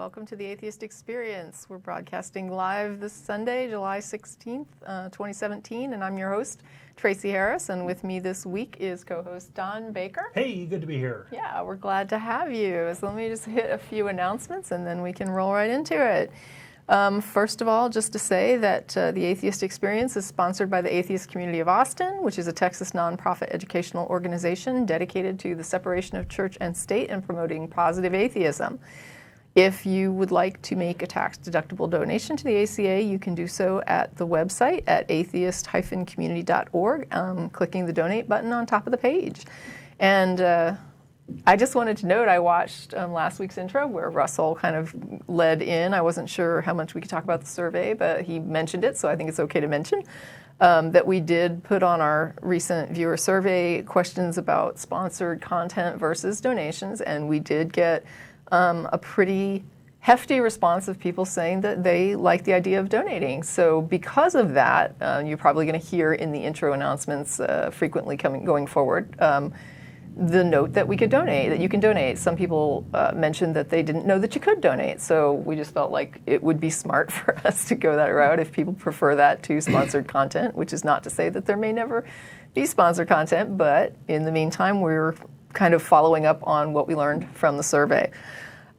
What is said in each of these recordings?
welcome to the Atheist Experience. We're broadcasting live this Sunday, July 16th, 2017, and I'm your host, Tracie Harris, and with me this week is co-host Don Baker. Hey, good to be here. Yeah, we're glad to have you. So let me just hit a few announcements and then we can roll right into it. First of all, just to say that the Atheist Experience is sponsored by the Atheist Community of Austin, which is a Texas nonprofit educational organization dedicated to the separation of church and state and promoting positive atheism. If you would like to make a tax-deductible donation to the ACA, you can do so at the website at atheist-community.org, clicking the donate button on top of the page. And I just wanted to note, I watched last week's intro where Russell kind of led in. I wasn't sure how much we could talk about the survey, but he mentioned it, so I think it's okay to mention that we did put on our recent viewer survey questions about sponsored content versus donations, and we did get a pretty hefty response of people saying that they like the idea of donating. So because of that, you're probably going to hear in the intro announcements frequently going forward the note that we could donate, that you can donate. Some people mentioned that they didn't know that you could donate, so we just felt like it would be smart for us to go that route if people prefer that to sponsored content, which is not to say that there may never be sponsored content, but in the meantime, we're kind of following up on what we learned from the survey.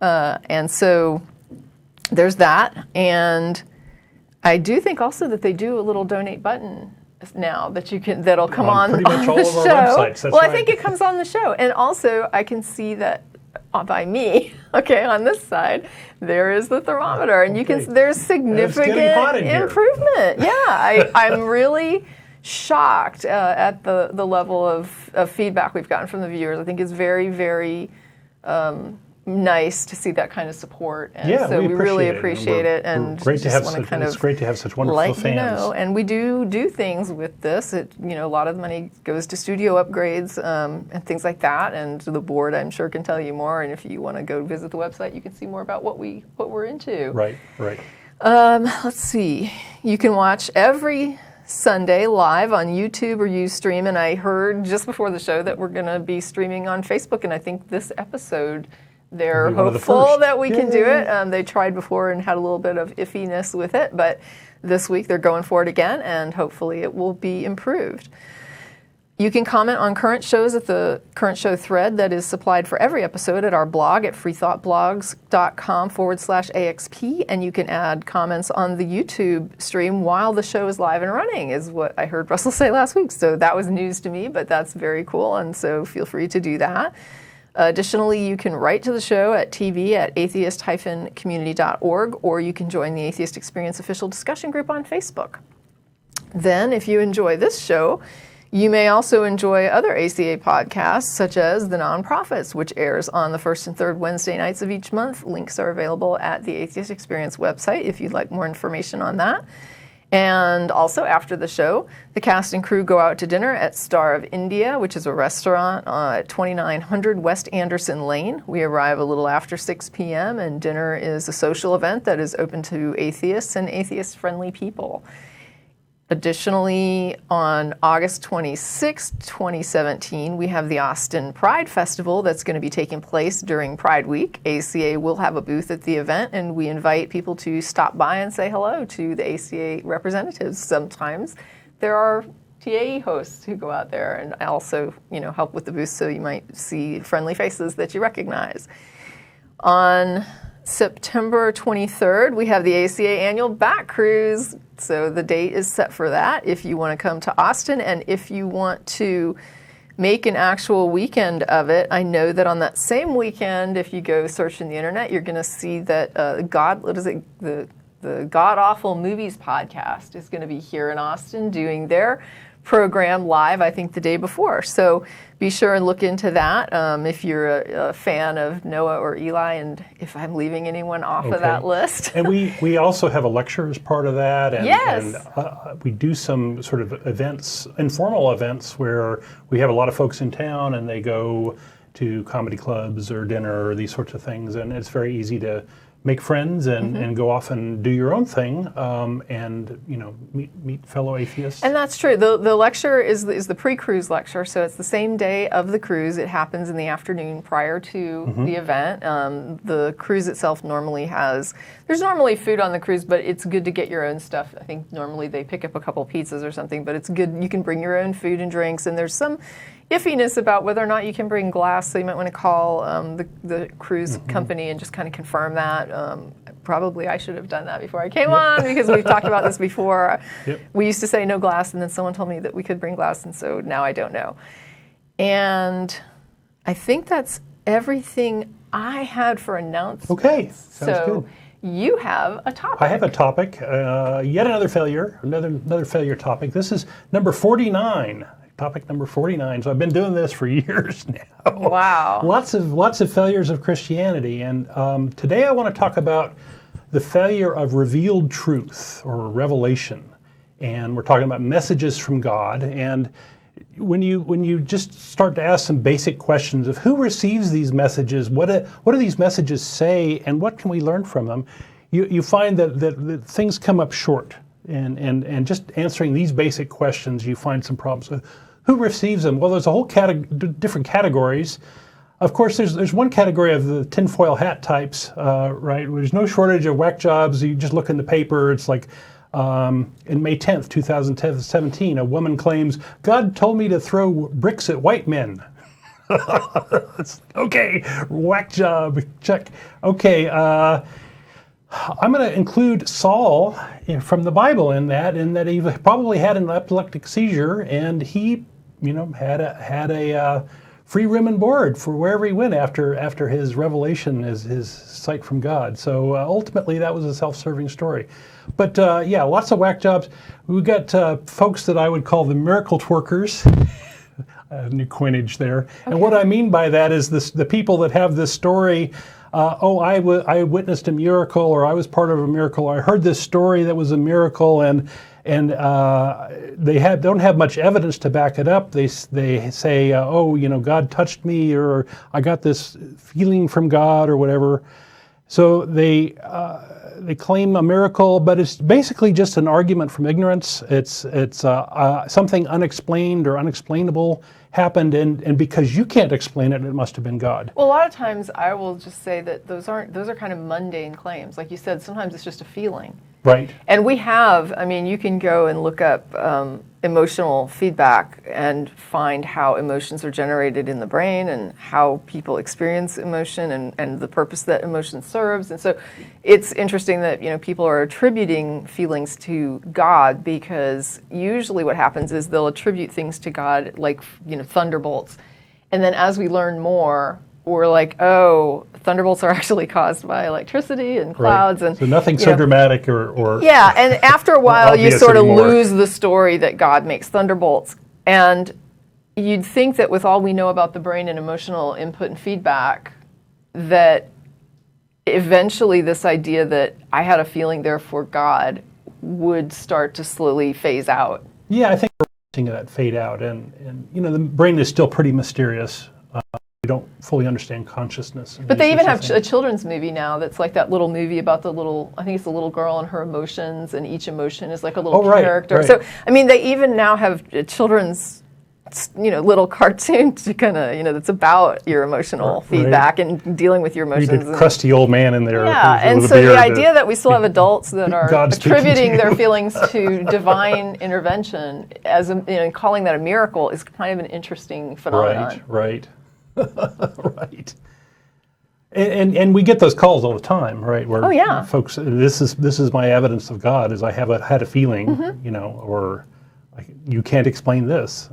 And so there's that, and I do think also that they do a little donate button now that you can, that'll come on pretty much all the of show. our websites. That's well, right. I think it comes on the show, and also I can see that by me. Okay, on this side there is the thermometer, and you can. There's significant improvement. Yeah, I'm really shocked at the level of feedback we've gotten from the viewers. I think it's very, very nice to see that kind of support, and yeah, so we really appreciate it. And great to have it's great to have such wonderful fans. You know, and we do things with this. A lot of the money goes to studio upgrades and things like that. And the board, I'm sure, can tell you more. And if you want to go visit the website, you can see more about what we're into. Right. Let's see. You can watch every Sunday live on YouTube or Ustream, and I heard just before the show that we're going to be streaming on Facebook, and I think this episode they're hopeful that we can do it. They tried before and had a little bit of iffiness with it, but this week they're going for it again, and hopefully it will be improved. You can comment on current shows at the current show thread that is supplied for every episode at our blog at freethoughtblogs.com/AXP, and you can add comments on the YouTube stream while the show is live and running, is what I heard Russell say last week. So that was news to me, but that's very cool, and so feel free to do that. Additionally, you can write to the show at tv@atheist-community.org, or you can join the Atheist Experience official discussion group on Facebook. Then, if you enjoy this show, you may also enjoy other ACA podcasts, such as The Nonprofits, which airs on the first and third Wednesday nights of each month. Links are available at the Atheist Experience website if you'd like more information on that. And also, after the show, the cast and crew go out to dinner at Star of India, which is a restaurant at 2900 West Anderson Lane. We arrive a little after 6 p.m., and dinner is a social event that is open to atheists and atheist-friendly people. Additionally, on August 26, 2017, we have the Austin Pride Festival that's going to be taking place during Pride Week. ACA will have a booth at the event, and we invite people to stop by and say hello to the ACA representatives. Sometimes there are TAE hosts who go out there and also, help with the booth, so you might see friendly faces that you recognize. On September 23rd, we have the ACA annual Bat Cruise. So the date is set for that if you want to come to Austin, and if you want to make an actual weekend of it. I know that on that same weekend, if you go search in the internet, you're going to see that the God Awful Movies podcast is going to be here in Austin doing their program live, I think, the day before. So be sure and look into that if you're a fan of Noah or Eli, and if I'm leaving anyone off of that list. And we also have a lecture as part of that. And, yes. And we do some sort of events, informal events, where we have a lot of folks in town and they go to comedy clubs or dinner or these sorts of things. And it's very easy to make friends and go off and do your own thing, and meet fellow atheists. And that's true. The lecture is the pre-cruise lecture, so it's the same day of the cruise. It happens in the afternoon prior to the event. The cruise itself there's normally food on the cruise, but it's good to get your own stuff. I think normally they pick up a couple pizzas or something, but it's good. You can bring your own food and drinks, and there's some iffiness about whether or not you can bring glass, so you might want to call the cruise company and just kind of confirm that. Probably I should have done that before I came on, because we've talked about this before. Yep. We used to say no glass, and then someone told me that we could bring glass, and so now I don't know. And I think that's everything I had for announcements. Okay, sounds so good. You have a topic. I have a topic, yet another failure, another failure topic. This is number 49. Topic number 49. So I've been doing this for years now. Wow. Lots of failures of Christianity. And today I want to talk about the failure of revealed truth or revelation. And we're talking about messages from God. And when you just start to ask some basic questions of who receives these messages, what do these messages say, and what can we learn from them, you find that things come up short. And just answering these basic questions, you find some problems. Who receives them? Well, there's a whole different categories. Of course, there's one category of the tinfoil hat types, right? There's no shortage of whack jobs. You just look in the paper. It's like in May 10th, 2017, a woman claims, "God told me to throw bricks at white men." Okay, whack job, check. Okay, I'm going to include Saul from the Bible in that he probably had an epileptic seizure, and he, had a free room and board for wherever he went after his revelation, his sight from God. So ultimately, that was a self-serving story. But lots of whack jobs. We got folks that I would call the miracle twerkers. New coinage there. Okay. And what I mean by that is the people that have this story. I witnessed a miracle, or I was part of a miracle, or I heard this story that was a miracle, and they don't have much evidence to back it up. They say, God touched me, or I got this feeling from God, or whatever. So they claim a miracle, but it's basically just an argument from ignorance. It's something unexplained or unexplainable happened, and because you can't explain it, it must have been God. Well, a lot of times I will just say that those are kind of mundane claims. Like you said, sometimes it's just a feeling. Right. And you can go and look up emotional feedback and find how emotions are generated in the brain and how people experience emotion and the purpose that emotion serves. And so it's interesting that, people are attributing feelings to God, because usually what happens is they'll attribute things to God, like, thunderbolts. And then as we learn more, we're like, oh, thunderbolts are actually caused by electricity and clouds. Right. And so nothing so dramatic or yeah, and after a while you sort of anymore. lose the story that God makes thunderbolts. And you'd think that with all we know about the brain and emotional input and feedback, that eventually this idea that I had a feeling, therefore God, would start to slowly phase out. Yeah, I think we're seeing that fade out. And the brain is still pretty mysterious. We don't fully understand consciousness. But they even have a children's movie now that's like that little movie about I think it's the little girl and her emotions, and each emotion is like a little character. Right. So, they even now have children's, little cartoon to kind of, that's about your emotional feedback and dealing with your emotions. You get crusty old man in there. Yeah, and so the idea that we still have adults that are attributing their feelings to divine intervention as calling that a miracle is kind of an interesting phenomenon. Right. Right. And we get those calls all the time, right? Where folks, this is my evidence of God, is I had a feeling, or you can't explain this.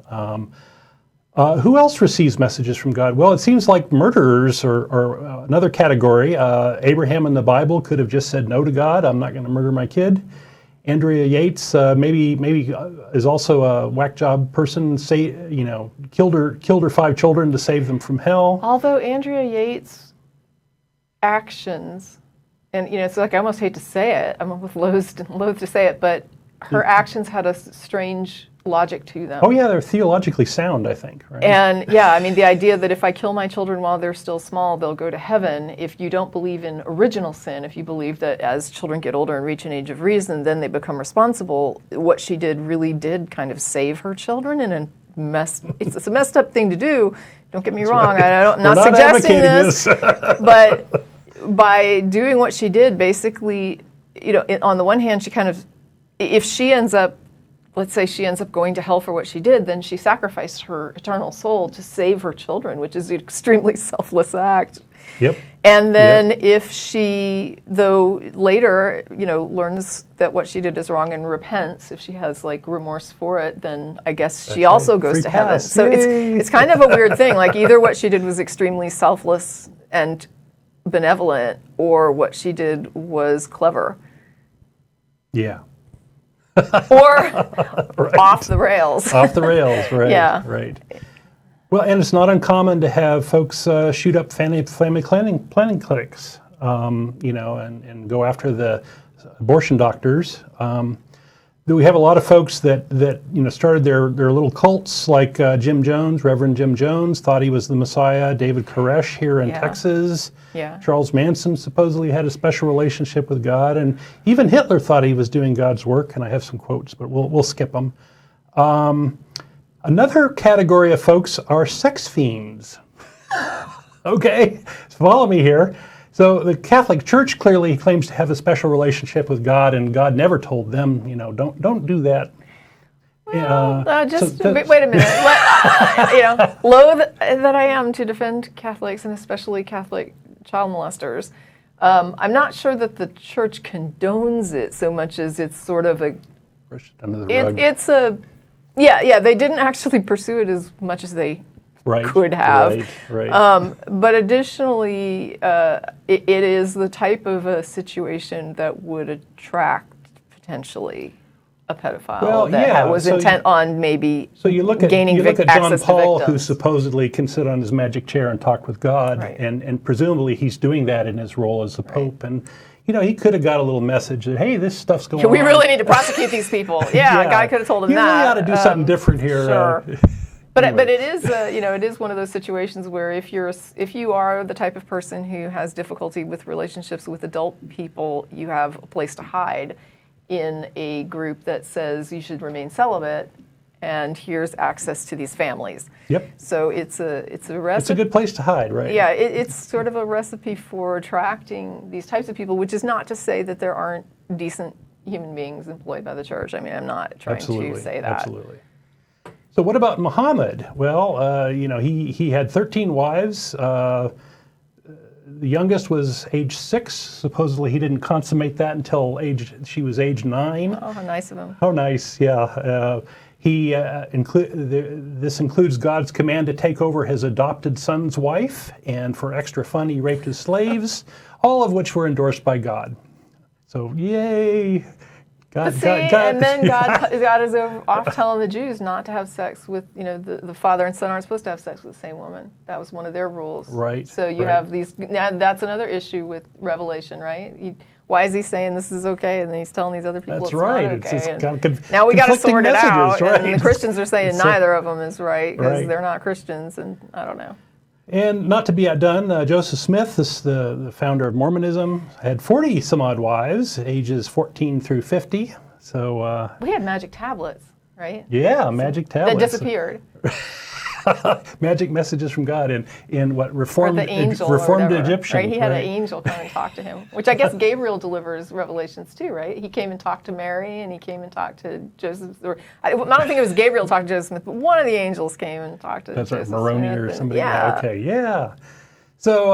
Who else receives messages from God? Well, it seems like murderers are another category. Abraham in the Bible could have just said no to God. I'm not going to murder my kid. Andrea Yates maybe is also a whack job person. Killed her 5 children to save them from hell. Although Andrea Yates' actions, and it's like I almost hate to say it. I'm almost loath to say it, but her actions had a strange logic to them. Oh yeah, they're theologically sound, I think, right? And yeah, I mean, the idea that if I kill my children while they're still small, they'll go to heaven. If you don't believe in original sin, if you believe that as children get older and reach an age of reason, then they become responsible, what she did really did kind of save her children in a it's a messed up thing to do. Don't get me wrong. Right. I'm not suggesting this. But by doing what she did, basically, on the one hand, she kind of, if she ends up, let's say she ends up going to hell for what she did, then she sacrificed her eternal soul to save her children, which is an extremely selfless act. Yep. And then if she, though later, learns that what she did is wrong and repents, if she has like remorse for it, then I guess she also goes Free to heaven. pass. So it's kind of a weird thing. Like either what she did was extremely selfless and benevolent, or what she did was clever. Yeah. Or off the rails. Off the rails, right. Yeah. Right. Well, and it's not uncommon to have folks shoot up family planning clinics, and go after the abortion doctors. We have a lot of folks that started their little cults, like Jim Jones, Reverend Jim Jones, thought he was the Messiah. David Koresh here in Texas. Yeah. Charles Manson supposedly had a special relationship with God, and even Hitler thought he was doing God's work. And I have some quotes, but we'll skip them. Another category of folks are sex fiends. Okay, follow me here. So the Catholic Church clearly claims to have a special relationship with God, and God never told them, don't do that. Well, wait a minute. Loath that I am to defend Catholics, and especially Catholic child molesters, I'm not sure that the Church condones it so much as it's sort of a... Under the rug. It's a... Yeah, they didn't actually pursue it as much as they could have. Right. But additionally, it is the type of a situation that would attract potentially a pedophile that was intent on maybe gaining access John to Paul, victims. who supposedly can sit on his magic chair and talk with God, Right. and presumably he's doing that in his role as the Pope. And he could have got a little message that, hey, this stuff's going on. We really need to prosecute these people. Yeah, a guy could have told him you that. You really ought to do something different here. Sure. But Anyway. but it is it is one of those situations where if you are the type of person who has difficulty with relationships with adult people, you have a place to hide in a group that says you should remain celibate, and here's access to these families. Yep. So it's a recipe. It's a good place to hide, right? Yeah, it's sort of a recipe for attracting these types of people, which is not to say that there aren't decent human beings employed by the church. I mean, I'm not trying to say that. Absolutely. So what about Muhammad? Well, he had 13 wives. The youngest was age 6. Supposedly he didn't consummate that until she was age 9. Oh, how nice of him. How nice, yeah. This includes God's command to take over his adopted son's wife, and for extra fun he raped his slaves, all of which were endorsed by God. So, yay! God, and then God is off telling the Jews not to have sex with, the father and son aren't supposed to have sex with the same woman. That was one of their rules. Right. So you have these, now that's another issue with Revelation, right? Why is he saying this is okay, and then he's telling these other people That's it's right. not okay? It's kind of now we got to sort it out, right? and the Christians are saying neither of them is right because Right. they're not Christians, and I don't know. And not to be outdone, Joseph Smith, the founder of Mormonism, had 40 some odd wives, ages 14 through 50. So We had magic tablets, right? yeah, magic tablets. That disappeared. Magic messages from God in what Reformed Or the angel Reformed or whatever, Egyptian. right? He had an angel come and talk to him, which I guess Gabriel delivers revelations too, right? He came and talked to Mary, and he came and talked to Joseph. I don't think it was Gabriel talked to Joseph Smith, but one of the angels came and talked to That's Joseph right, Moroni Smith. or somebody. Yeah. Okay, yeah. So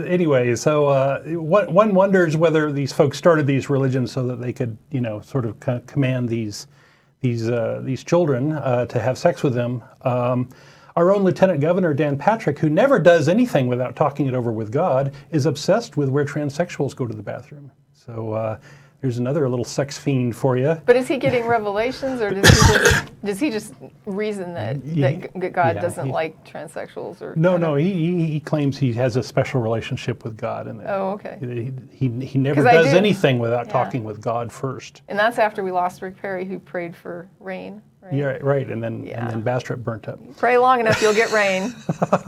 anyway, one wonders whether these folks started these religions so that they could, sort of command these children to have sex with them. Our own Lieutenant Governor, Dan Patrick, who never does anything without talking it over with God, is obsessed with where transsexuals go to the bathroom. So there's another little sex fiend for you. But is he getting revelations, or does he just reason that God doesn't like transsexuals? Or No, he claims he has a special relationship with God, and Oh, okay. he never does anything without talking with God first. And that's after we lost Rick Perry, who prayed for rain, right? right? Yeah, right. And then Yeah. Bastrop burnt up. Pray long enough, you'll get rain.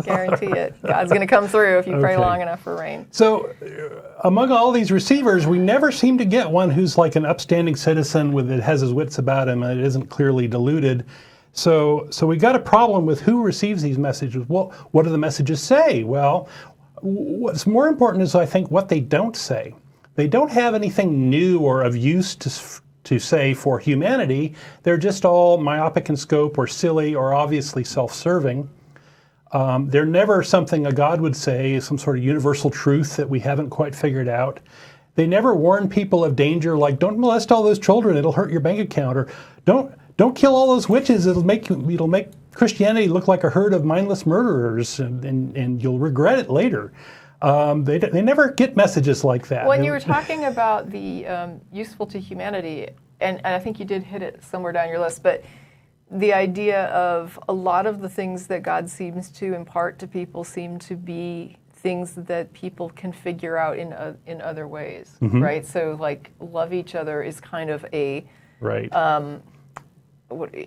Guarantee it. God's going to come through if you pray Okay. long enough for rain. So, among all these receivers, we never seem to get one who's like an upstanding citizen that has his wits about him and it isn't clearly deluded. So we got a problem with who receives these messages. Well, what do the messages say? Well, what's more important is, I think, what they don't say. They don't have anything new or of use to say for humanity. They're just all myopic in scope or silly or obviously self-serving. They're never something a God would say, some sort of universal truth that we haven't quite figured out. They never warn people of danger, like don't molest all those children, it'll hurt your bank account, or don't kill all those witches, it'll make Christianity look like a herd of mindless murderers, and you'll regret it later. They never get messages like that. When you were talking about the useful to humanity, and I think you did hit it somewhere down your list, but the idea of a lot of the things that God seems to impart to people seem to be things that people can figure out in other ways, right? So like love each other is kind of a right.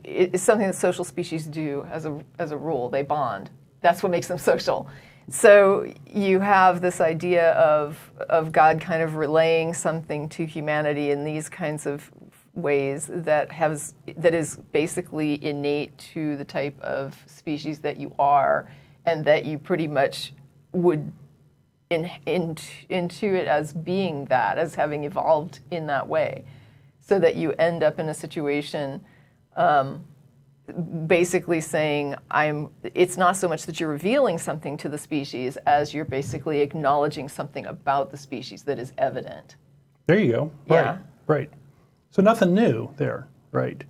It's something that social species do as a rule. They bond. That's what makes them social. So you have this idea of God kind of relaying something to humanity in these kinds of ways that is basically innate to the type of species that you are, and that you pretty much would intuit as being that, as having evolved in that way, so that you end up in a situation basically saying, it's not so much that you're revealing something to the species as you're basically acknowledging something about the species that is evident. There you go. Yeah. Right. Right. So nothing new there. Right.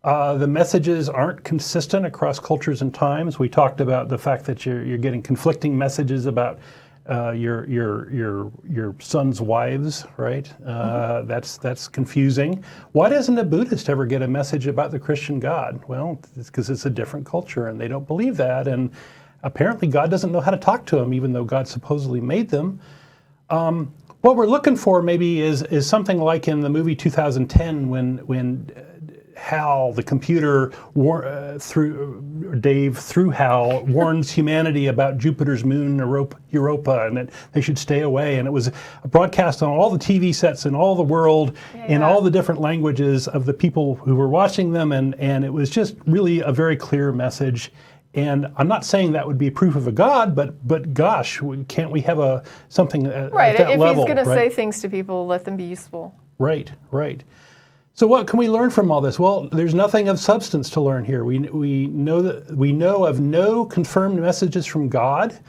The messages aren't consistent across cultures and times. We talked about the fact that you're getting conflicting messages about your son's wives, right? That's confusing. Why doesn't a Buddhist ever get a message about the Christian God? Well, it's because it's a different culture and they don't believe that. And apparently God doesn't know how to talk to them, even though God supposedly made them. What we're looking for maybe is something like in the movie 2010 when Hal, the computer, through Hal, warns humanity about Jupiter's moon, Europa, and that they should stay away. And it was broadcast on all the TV sets in all the world, in all the different languages of the people who were watching them, and it was just really a very clear message. And I'm not saying that would be proof of a God, but gosh, can't we have something at right, that if level? He's going to right? say things to people, let them be useful. Right, right. So what can we learn from all this? Well, there's nothing of substance to learn here. We know of no confirmed messages from God.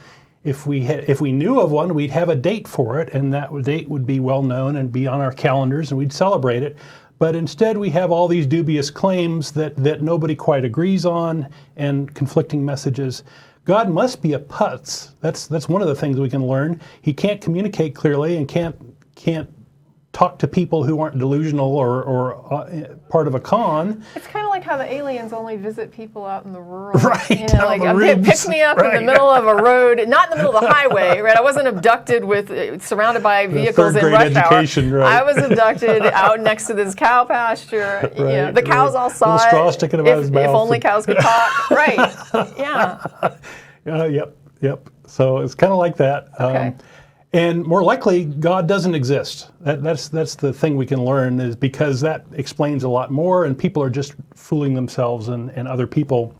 If we knew of one, we'd have a date for it, and that date would be well known and be on our calendars, and we'd celebrate it. But instead, we have all these dubious claims that nobody quite agrees on, and conflicting messages. God must be a putz. That's one of the things we can learn. He can't communicate clearly and can't talk to people who aren't delusional or part of a con. It's kind of like how the aliens only visit people out in the rural. Right, You know, like, okay, pick me up in the middle of a road, not in the middle of the highway, right? I wasn't abducted surrounded by vehicles in rush hour. Right. I was abducted out next to this cow pasture. Right, You know, the cows all saw little it. straw sticking out of his mouth. If only cows could talk. Right. Yeah. Yep. So it's kind of like that. Okay. And more likely, God doesn't exist. That's the thing we can learn, is because that explains a lot more, and people are just fooling themselves and other people,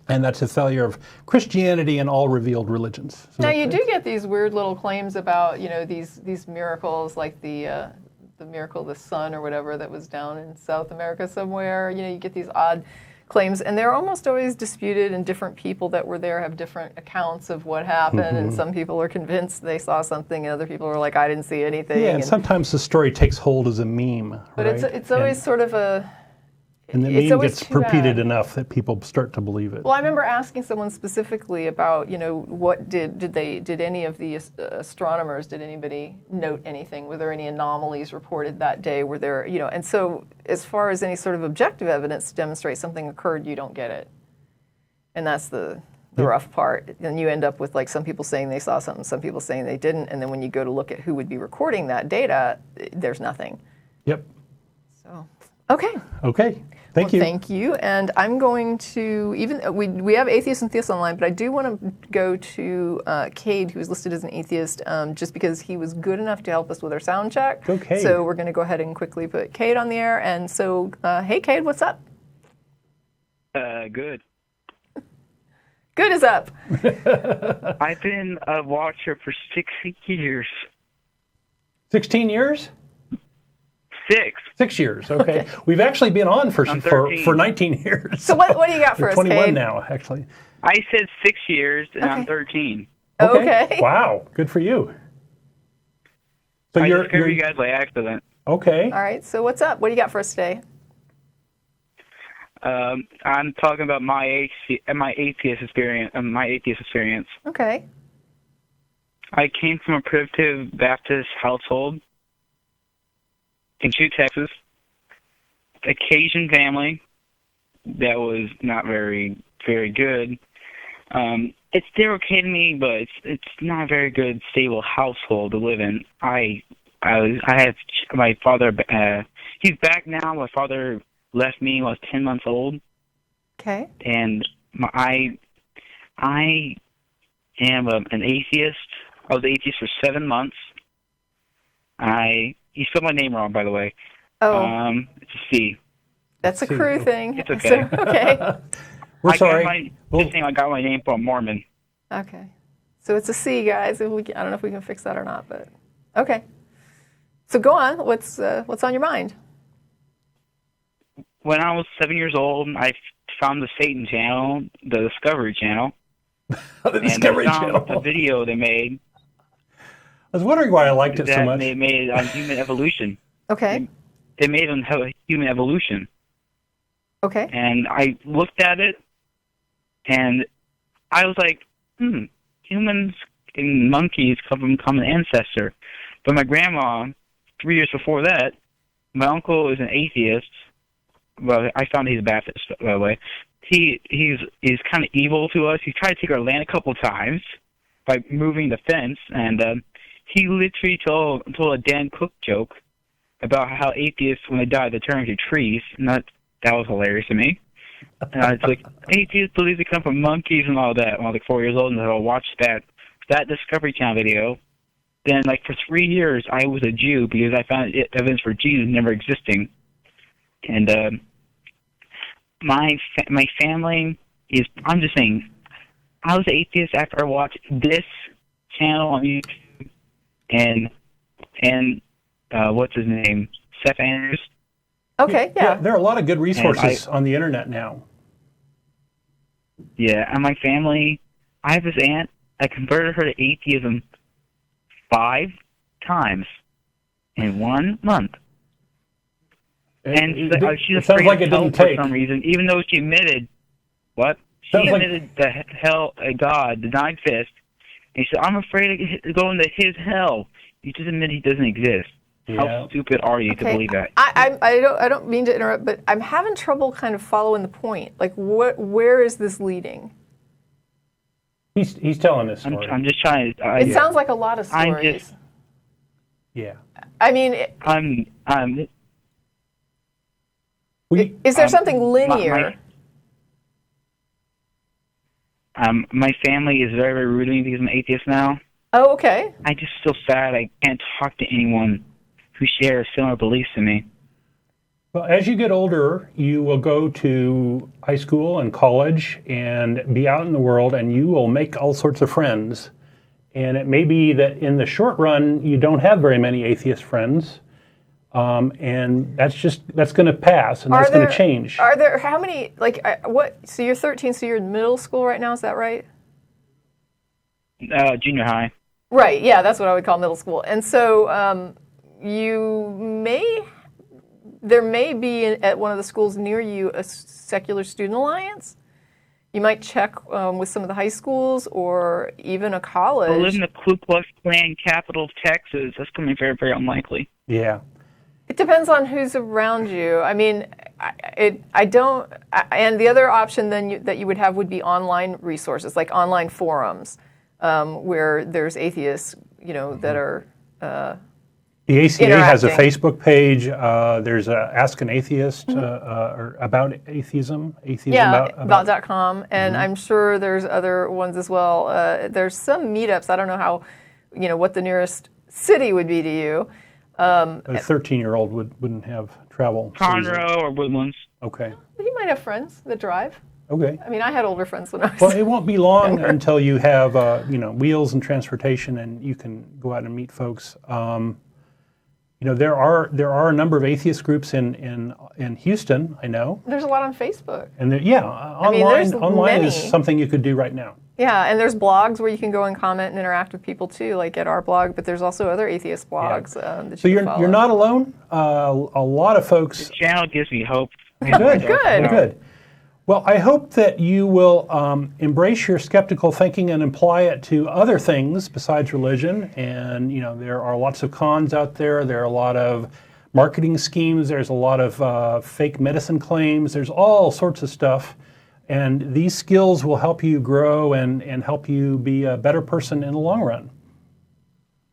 and that's a failure of Christianity and all revealed religions. Now you do get these weird little claims about these miracles, like the miracle of the sun or whatever that was down in South America somewhere. You get these odd claims, and they're almost always disputed, and different people that were there have different accounts of what happened, and some people are convinced they saw something, and other people are like, I didn't see anything. Yeah, and sometimes the story takes hold as a meme, but right? it's always sort of a... And the meme gets repeated enough that people start to believe it. Well, I remember asking someone specifically about, what did any of the astronomers, did anybody note anything? Were there any anomalies reported that day? Were there, and so as far as any sort of objective evidence to demonstrate something occurred, you don't get it. And that's the rough part. And you end up with some people saying they saw something, some people saying they didn't, and then when you go to look at who would be recording that data, there's nothing. Yep. So, okay. Okay. Thank you. Thank you. And I'm going to, even we have atheists and theists online, but I do want to go to Cade, who's listed as an atheist, just because he was good enough to help us with our sound check. Go Cade. So we're going to go ahead and quickly put Cade on the air. And so, hey, Cade, what's up? Good. Good is up. I've been a watcher for 6 years. 16 years? 6. 6 years, okay. We've actually been on for 19 years. So what do you got for We're us, 21 Cade? now, actually. I said 6 years, and I'm 13. Okay. Wow, good for you. So I you're discovered you guys by accident. okay. All right. So what's up? What do you got for us today? I'm talking about my atheist experience. Okay. I came from a primitive Baptist household in Chu, Texas. A Cajun family that was not very, very good. It's still okay to me, but it's not a very good, stable household to live in. I have my father. He's back now. My father left me when I was 10 months old. Okay. And I am an atheist. I was atheist for 7 months. You spelled my name wrong, by the way. Oh. It's a C. That's a crew thing. It's okay. So, okay. We're sorry. I got my name from a Mormon. Okay. So it's a C, guys. I don't know if we can fix that or not, but okay. So go on. What's on your mind? When I was 7 years old, I found the Satan channel, the Discovery Channel. The Discovery and I found Channel. a video they made. I was wondering why I liked it so that much. They made on human evolution. Okay. They made on human evolution. Okay. And I looked at it, and I was like, humans and monkeys come from a common ancestor. But my grandma, 3 years before that, my uncle is an atheist. Well, I found he's a Baptist, by the way. He's kind of evil to us. He tried to take our land a couple times by moving the fence, and he literally told a Dan Cook joke about how atheists, when they die, they turn into trees, and that was hilarious to me. And I was like, atheists believe they come from monkeys and all that. When I was like 4 years old, and I watched that Discovery Channel video. Then, like, for 3 years, I was a Jew because I found evidence for Jesus never existing. And my family is, I'm just saying, I was atheist after I watched this channel on YouTube and what's his name? Seth Andrews. Okay, yeah. There are a lot of good resources on the internet now. Yeah, and my family, I have this aunt, I converted her to atheism 5 times in 1 month. And she's it sounds afraid like it of hell didn't for take. some reason, even though she admitted, what? She Sounds like- admitted that hell, God, denied fist. And she said, I'm afraid of going to his hell. You just admit he doesn't exist. Yeah. How stupid are you to believe that? I don't mean to interrupt, but I'm having trouble kind of following the point. Like, where is this leading? He's telling this story. I'm just trying to... It sounds like a lot of stories. Yeah. I mean, is there something linear? My family is very, very rude to me because I'm an atheist now. Oh, okay. I just feel sad I can't talk to anyone who shares similar beliefs to me. Well, as you get older, you will go to high school and college and be out in the world, and you will make all sorts of friends. And it may be that in the short run, you don't have very many atheist friends. And that's going to pass, and that's going to change. Are there, how many, like, so you're 13, so you're in middle school right now, is that right? Junior high. Right, yeah, that's what I would call middle school. And so there may be at one of the schools near you a secular student alliance. You might check with some of the high schools or even a college. I live in the Ku Klux Klan capital of Texas. That's going to be very, very unlikely. Yeah. It depends on who's around you. I mean, I don't. And the other option then that you would have would be online resources, like online forums, where there's atheists, that are The ACA has a interacting. Facebook page. There's a Ask an Atheist or about atheism. Yeah, about about.com, and I'm sure there's other ones as well. There's some meetups. I don't know how, what the nearest city would be to you. a 13-year-old wouldn't have travel. Conroe or Woodlands. Okay. You might have friends that drive. Okay. I mean, I had older friends when I was. Well, it won't be long until you have, wheels and transportation, and you can go out and meet folks. There are a number of atheist groups in Houston. I know. There's a lot on Facebook. And there's online is many. something you could do right now. Yeah, and there's blogs where you can go and comment and interact with people too, like at our blog. But there's also other atheist blogs that you So can follow. you're not alone. A lot of folks. The channel gives me hope. Good. Good. Good. Well, I hope that you will embrace your skeptical thinking and apply it to other things besides religion. And, there are lots of cons out there. There are a lot of marketing schemes. There's a lot of fake medicine claims. There's all sorts of stuff. And these skills will help you grow and help you be a better person in the long run.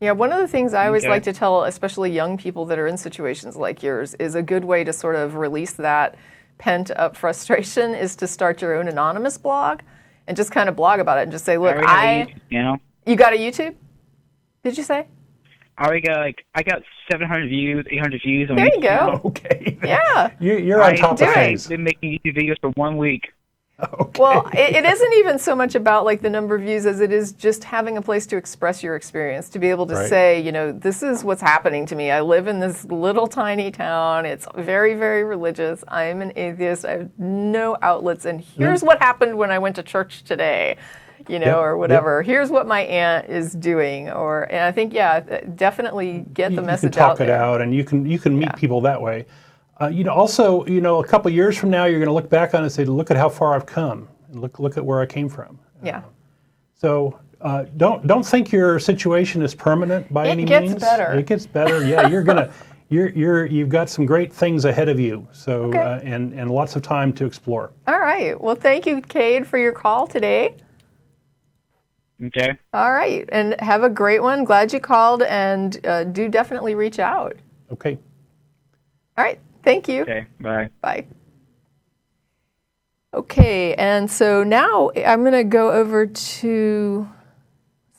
Yeah, one of the things I always Okay. like to tell, especially young people that are in situations like yours, is a good way to sort of release that pent-up frustration is to start your own anonymous blog and just kind of blog about it and just say, look, you got a YouTube? Did you say? I already got I got 700 views, 800 views on There you YouTube go. channel. Okay. Yeah. You're on top of things. I've been making YouTube videos for 1 week. Okay. Well, it isn't even so much about like the number of views as it is just having a place to express your experience, to be able to Right. say, this is what's happening to me. I live in this little tiny town. It's very, very religious. I'm an atheist. I have no outlets. And here's what happened when I went to church today, or whatever. Here's what my aunt is doing. And I think, definitely get the message you can talk out there. it out, and you can meet people that way. Also, a couple years from now, you're going to look back on it and say, "Look at how far I've come, and look at where I came from." Yeah. So don't think your situation is permanent by any means. It gets better. It gets better. Yeah, you've got some great things ahead of you. So Okay. and lots of time to explore. All right. Well, thank you, Cade, for your call today. Okay. All right. And have a great one. Glad you called, and do definitely reach out. Okay. All right. Thank you. Okay. Bye. Bye. Okay. And so now I'm going to go over to,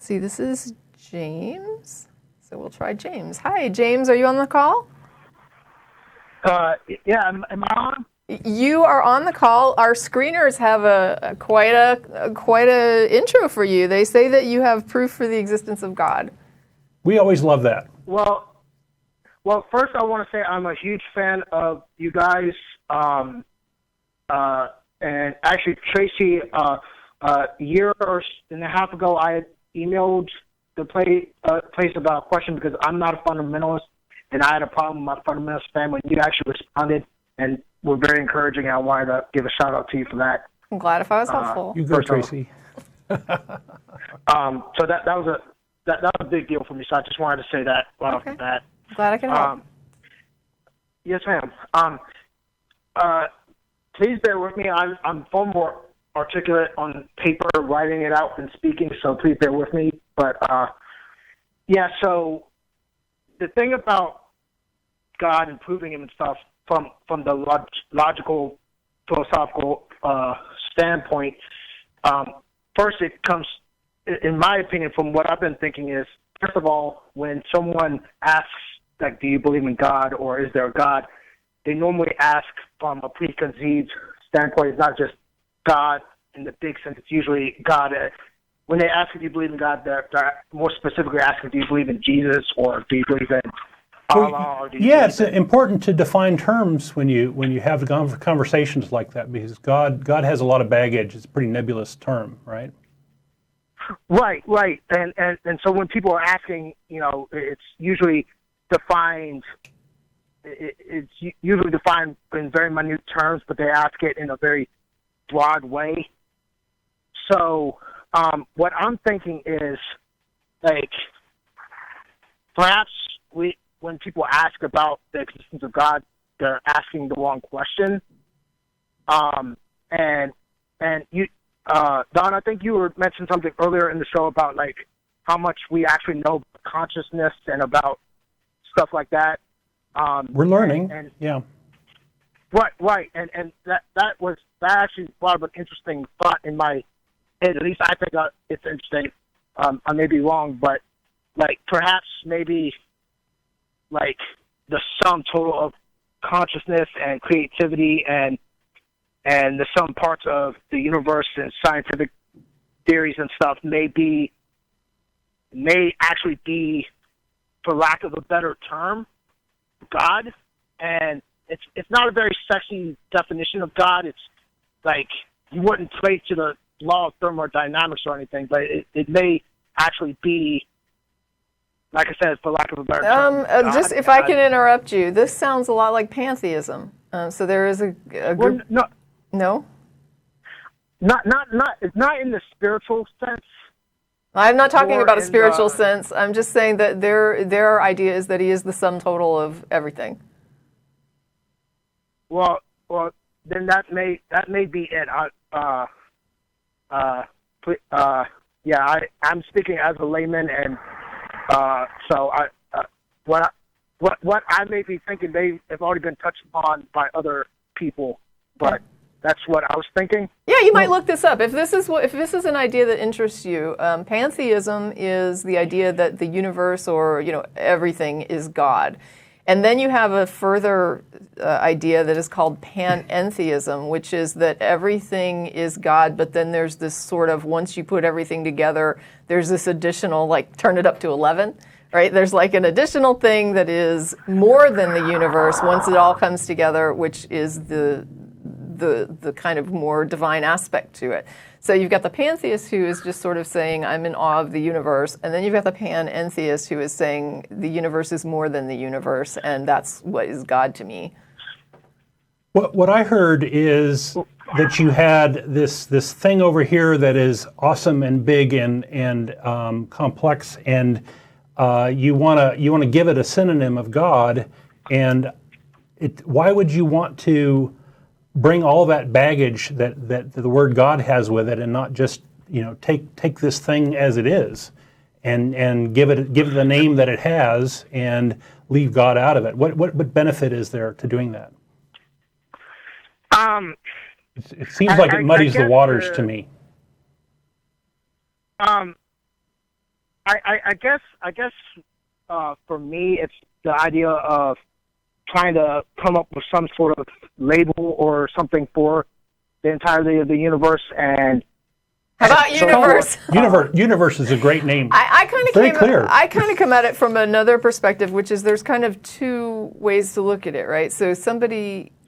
this is James. So we'll try James. Hi, James. Are you on the call? Yeah, am I on? You are on the call. Our screeners have quite a intro for you. They say that you have proof for the existence of God. We always love that. Well, first I want to say I'm a huge fan of you guys. And actually, Tracie, a year and a half ago, I had emailed the place about a question because I'm not a fundamentalist, and I had a problem with my fundamentalist family. You actually responded and were very encouraging, and I wanted to give a shout out to you for that. I'm glad if I was helpful. You go, First off. Tracie. So that was a big deal for me. So I just wanted to say that right off the bat. Glad I could help. Yes, ma'am. Please bear with me. I'm far more articulate on paper, writing it out, and speaking, so please bear with me. But, so the thing about God and proving him and stuff from the logical, philosophical standpoint, first it comes, in my opinion, from what I've been thinking is, first of all, when someone asks, like, do you believe in God or is there a God, they normally ask from a preconceived standpoint. It's not just God in the big sense. It's usually God. When they ask if you believe in God, they're more specifically asking, do you believe in Jesus or do you believe in Allah? Or do you It's important to define terms when you have conversations like that, because God has a lot of baggage. It's a pretty nebulous term, right? Right. And so when people are asking, it's usually defined. It's usually defined in very minute terms, but they ask it in a very broad way. So what I'm thinking is, like, perhaps when people ask about the existence of God, they're asking the wrong question. And you, Don, I think you were mentioning something earlier in the show about, like, how much we actually know about consciousness and about stuff like that. We're learning. And yeah. right, and that actually brought up an interesting thought in my head. At least I think it's interesting. I may be wrong, but like perhaps maybe like the sum total of consciousness and creativity and the sum parts of the universe and scientific theories and stuff may actually be, for lack of a better term, God. And it's not a very sexy definition of God. It's like you wouldn't play to the law of thermodynamics or anything, but it may actually be, like I said, for lack of a better term. Just if I can interrupt you, this sounds a lot like pantheism. So there is a group. Well, No. Not. It's not in the spiritual sense. I'm not talking about a in spiritual the- sense. I'm just saying that their idea is that he is the sum total of everything. Well, then that may be it. I'm speaking as a layman, and so what I may be thinking may have already been touched upon by other people, but that's what I was thinking. Yeah, you might look this up. If this is an idea that interests you, pantheism is the idea that the universe or everything is God. And then you have a further idea that is called panentheism, which is that everything is God, but then there's this sort of, once you put everything together, there's this additional, like, turn it up to 11, right? There's like an additional thing that is more than the universe once it all comes together, which is the kind of more divine aspect to it. So you've got the pantheist who is just sort of saying, I'm in awe of the universe. And then you've got the panentheist who is saying, the universe is more than the universe, and that's what is God to me. What I heard is that you had this thing over here that is awesome and big and complex, and you want to give it a synonym of God. And why would you want to bring all that baggage that the word God has with it, and not just take this thing as it is, and give it the name that it has, and leave God out of it? What benefit is there to doing that? It seems like it muddies the waters to me. I guess for me, it's the idea of trying to come up with some sort of label or something for the entirety of the universe. And how about universe? Universe is a great name. I kind of come at it from another perspective, which is there's kind of two ways to look at it, right? So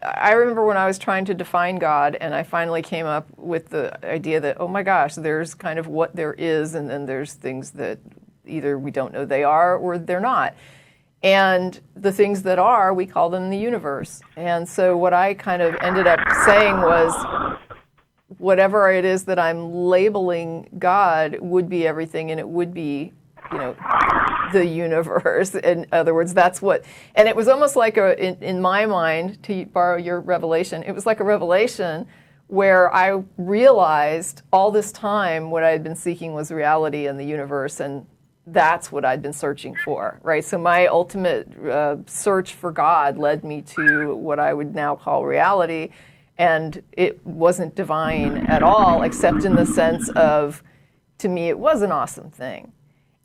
I remember when I was trying to define God, and I finally came up with the idea that, oh my gosh, there's kind of what there is, and then there's things that either we don't know they are or they're not. And the things that are, we call them the universe. And so what I kind of ended up saying was, whatever it is that I'm labeling God would be everything, and it would be, the universe. In other words, that's what, and it was almost like in my mind, to borrow your revelation, it was like a revelation where I realized all this time what I had been seeking was reality in the universe, and that's what I'd been searching for, right? So my ultimate search for God led me to what I would now call reality, and it wasn't divine at all, except in the sense of, to me, it was an awesome thing.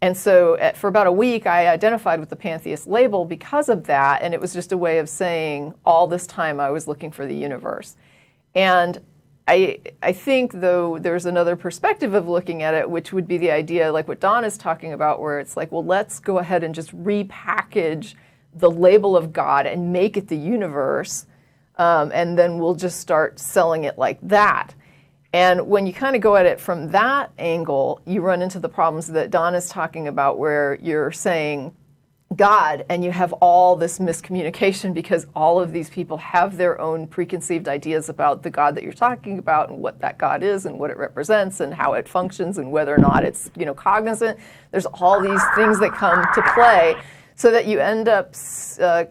And so for about a week, I identified with the pantheist label because of that, and it was just a way of saying all this time I was looking for the universe. And I think, though, there's another perspective of looking at it, which would be the idea, like what Don is talking about, where it's like, well, let's go ahead and just repackage the label of God and make it the universe, and then we'll just start selling it like that. And when you kind of go at it from that angle, you run into the problems that Don is talking about, where you're saying God, and you have all this miscommunication because all of these people have their own preconceived ideas about the God that you're talking about, and what that God is, and what it represents, and how it functions, and whether or not it's cognizant. There's all these things that come to play, so that you end up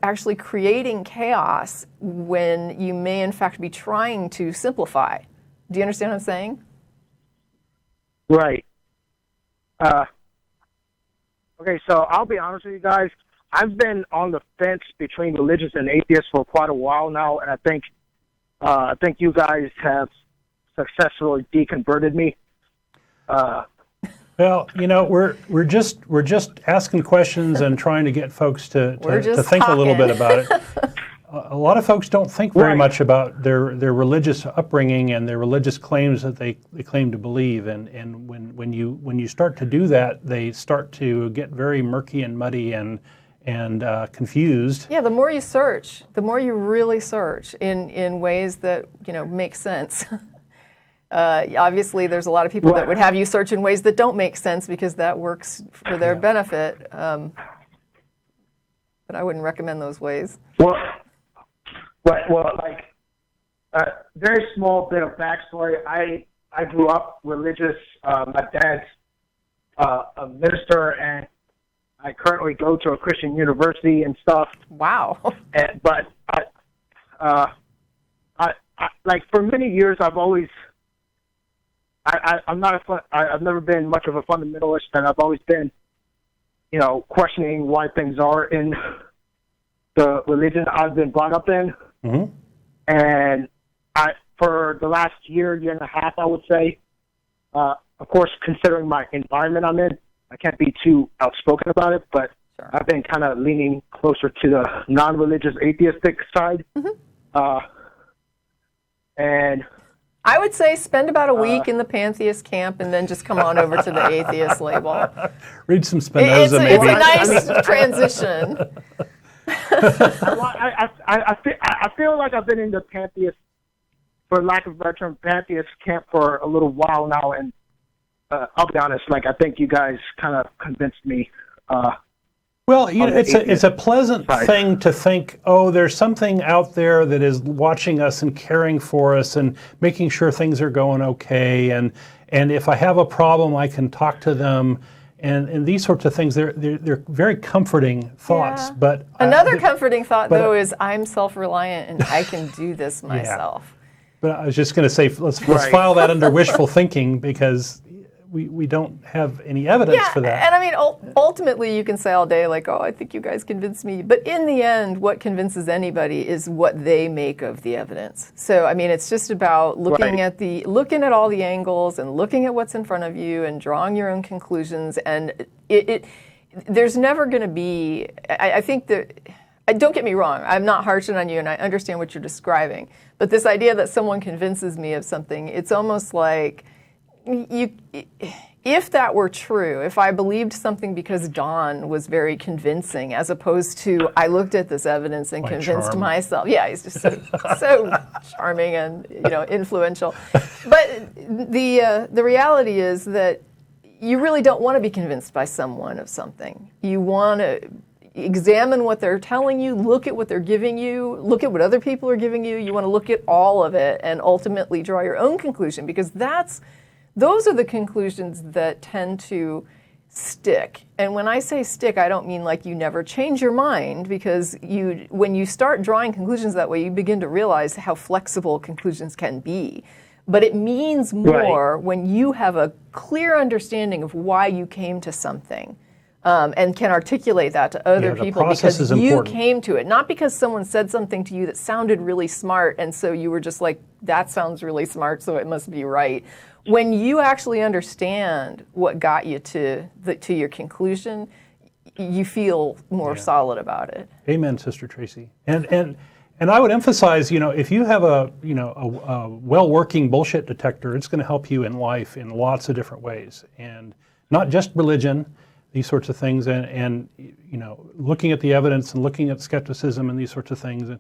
actually creating chaos when you may in fact be trying to simplify. Do you understand what I'm saying? Right. Okay, so I'll be honest with you guys. I've been on the fence between religious and atheist for quite a while now, and I think you guys have successfully deconverted me. Well, we're just asking questions and trying to get folks to think a little bit about it. A lot of folks don't think very much about their religious upbringing and their religious claims that they claim to believe, and when you start to do that, they start to get very murky and muddy and confused. Yeah, the more you search, the more you really search in ways that make sense. Obviously, there's a lot of people that would have you search in ways that don't make sense because that works for their benefit. But I wouldn't recommend those ways. Well, very small bit of backstory. I grew up religious. My dad's a minister, and I currently go to a Christian university and stuff. Wow. But for many years, I've always. I'm not I've never been much of a fundamentalist, and I've always been, questioning why things are in the religion I've been brought up in. Mm-hmm. And for the last year and a half, I would say, of course, considering my environment I'm in, I can't be too outspoken about it, but Sure. I've been kind of leaning closer to the non-religious atheistic side. Mm-hmm. And I would say spend about a week in the pantheist camp and then just come on over to the atheist label. Read some Spinoza, It's maybe. a nice transition. I feel like I've been in the pantheist, for lack of a better term, pantheist camp for a little while now, and I'll be honest, I think you guys kind of convinced me. Well, it's a pleasant thing to think, there's something out there that is watching us and caring for us and making sure things are going okay, and if I have a problem, I can talk to them. And these sorts of things, they're very comforting thoughts. Yeah. But Another comforting thought, though, is I'm self-reliant and I can do this myself. But I was just going to say, let's file that under wishful thinking, because we don't have any evidence for that. And I mean, ultimately, you can say all day, I think you guys convinced me. But in the end, what convinces anybody is what they make of the evidence. So, I mean, it's just about looking at all the angles and looking at what's in front of you and drawing your own conclusions. And there's never going to be, I think that, don't get me wrong, I'm not harshing on you and I understand what you're describing. But this idea that someone convinces me of something, it's almost like, if that were true, if I believed something because Don was very convincing, as opposed to I looked at this evidence and convinced myself. Yeah, he's just so charming and influential. But the reality is that you really don't want to be convinced by someone of something. You want to examine what they're telling you, look at what they're giving you, look at what other people are giving you. You want to look at all of it and ultimately draw your own conclusion, because those are the conclusions that tend to stick. And when I say stick, I don't mean you never change your mind, because when you start drawing conclusions that way, you begin to realize how flexible conclusions can be. But it means more when you have a clear understanding of why you came to something, and can articulate that to other people because you came to it. Not because someone said something to you that sounded really smart, and so you were just like, that sounds really smart, so it must be right. When you actually understand what got you to your conclusion, you feel more solid about it. Amen, Sister Tracie. And I would emphasize, if you have a well-working bullshit detector, it's going to help you in life in lots of different ways, and not just religion, these sorts of things, and looking at the evidence and looking at skepticism and these sorts of things. And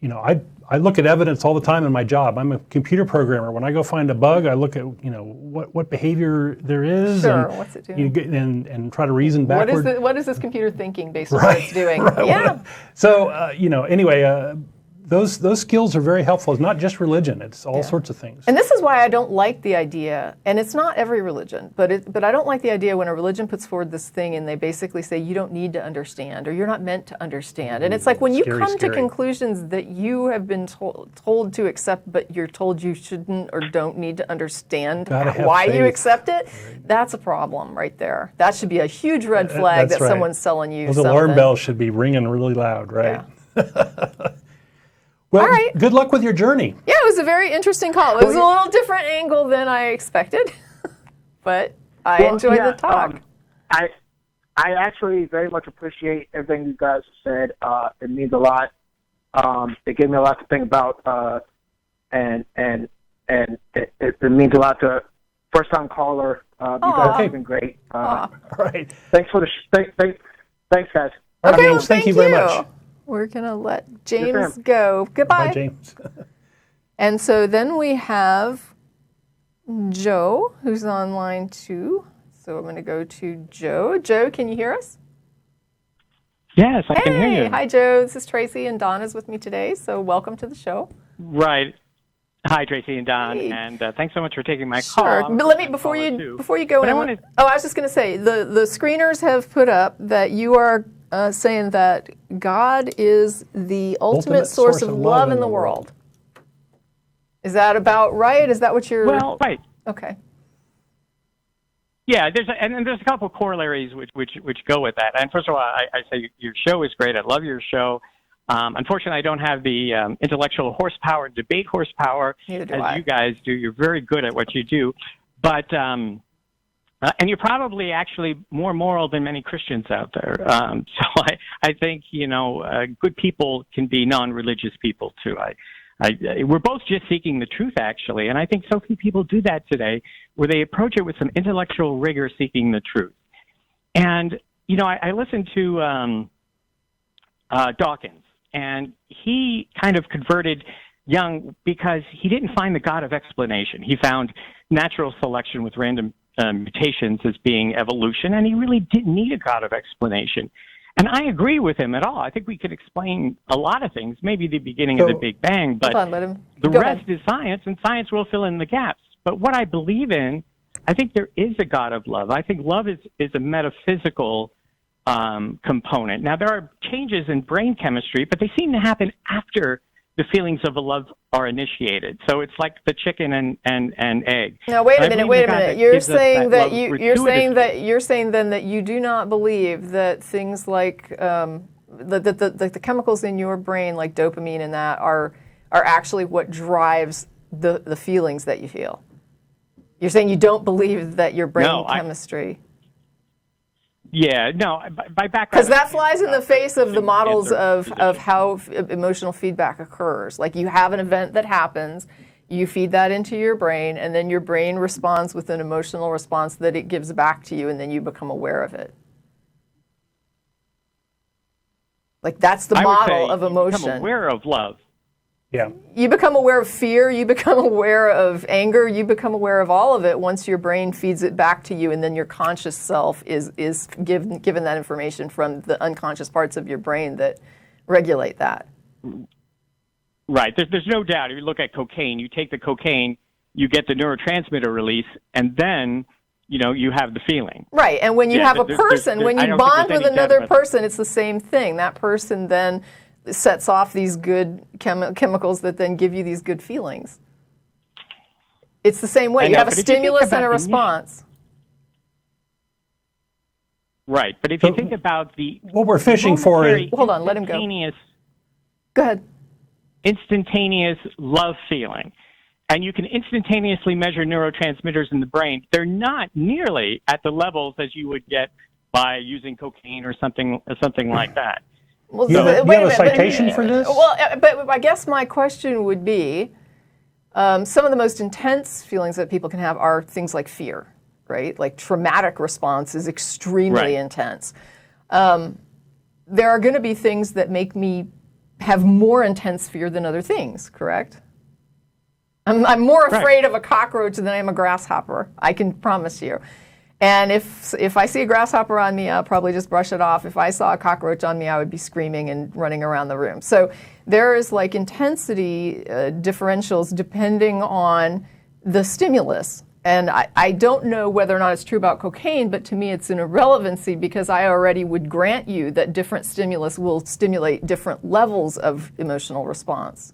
I look at evidence all the time in my job. I'm a computer programmer. When I go find a bug, I look at what behavior there is, and what's it doing, and try to reason backward. What is this computer thinking based on what it's doing? Yeah. So anyway, those skills are very helpful. It's not just religion; it's all sorts of things. And this is why I don't like the idea, and it's not every religion, but I don't like the idea when a religion puts forward this thing and they basically say you don't need to understand or you're not meant to understand. And it's like when you come to conclusions that you have been told to accept, but you're told you shouldn't or don't need to understand why you accept it, that's a problem right there. That should be a huge red flag that someone's selling you Those something. alarm bells should be ringing really loud, right? Yeah. Well, all right. Good luck with your journey. Yeah, it was a very interesting call. It was a little different angle than I expected, but I enjoyed the talk. I actually very much appreciate everything you guys have said. It means a lot. It gave me a lot to think about, and it means a lot to first-time caller. You guys have been great. All right. Thanks for the thanks, guys. Okay, well, thank you very much. We're going to let James go. Goodbye. Bye, James. And so then we have Joe, who's on line 2. So I'm going to go to Joe. Joe, can you hear us? Yes, I can hear you. Hi, Joe. This is Tracie, and Don is with me today. So welcome to the show. Right. Hi, Tracie and Don, and thanks so much for taking my call. call. But let me before you go in. I was just going to say the screeners have put up that you are saying that God is the ultimate source of love in the world. Is that about right? Is that what you're? Well, right. Okay. Yeah, there's a couple of corollaries which go with that. And first of all, I say your show is great. I love your show. Unfortunately, I don't have the intellectual horsepower, debate horsepower as you guys do. You're very good at what you do, but and you're probably actually more moral than many Christians out there. So I think good people can be non-religious people too. We're both just seeking the truth, actually, and I think so few people do that today, where they approach it with some intellectual rigor, seeking the truth. And I listened to Dawkins, and he kind of converted Young because he didn't find the God of explanation. He found natural selection with random mutations as being evolution, and he really didn't need a God of explanation. And I agree with him at all. I think we could explain a lot of things, maybe the beginning of the Big Bang, but the rest is science, and science will fill in the gaps. But what I believe in, I think there is a God of love. I think love is a metaphysical component. Now, there are changes in brain chemistry, but they seem to happen after the feelings of love are initiated. So it's like the chicken and egg. Now wait a minute. You're saying then that you do not believe that things like the chemicals in your brain, like dopamine and that, are actually what drives the feelings that you feel. You're saying you don't believe that your brain chemistry. Yeah, no, by background. Because that flies in the face of the models of how emotional feedback occurs. Like you have an event that happens, you feed that into your brain, and then your brain responds with an emotional response that it gives back to you, and then you become aware of it. Like that's the model of emotion. You become aware of love. Yeah. You become aware of fear, you become aware of anger, you become aware of all of it once your brain feeds it back to you, and then your conscious self is given that information from the unconscious parts of your brain that regulate that. Right. There's no doubt. If you look at cocaine, you take the cocaine, you get the neurotransmitter release, and then you have the feeling. Right, and when you have a person, when you bond with another person, it's the same thing. That person then sets off these good chemicals that then give you these good feelings. It's the same way. You have a stimulus and a response. Right, but if you think about what we're fishing for is... Hold on, let him go. Go ahead. Instantaneous love feeling. And you can instantaneously measure neurotransmitters in the brain. They're not nearly at the levels as you would get by using cocaine or something like that. Well, you have a citation for this? Well, but I guess my question would be, some of the most intense feelings that people can have are things like fear, right? Like traumatic response is extremely intense. There are going to be things that make me have more intense fear than other things, correct? I'm more afraid of a cockroach than I am a grasshopper, I can promise you. And if I see a grasshopper on me, I'll probably just brush it off. If I saw a cockroach on me, I would be screaming and running around the room. So there is like intensity differentials depending on the stimulus. And I don't know whether or not it's true about cocaine, but to me it's an irrelevancy because I already would grant you that different stimulus will stimulate different levels of emotional response.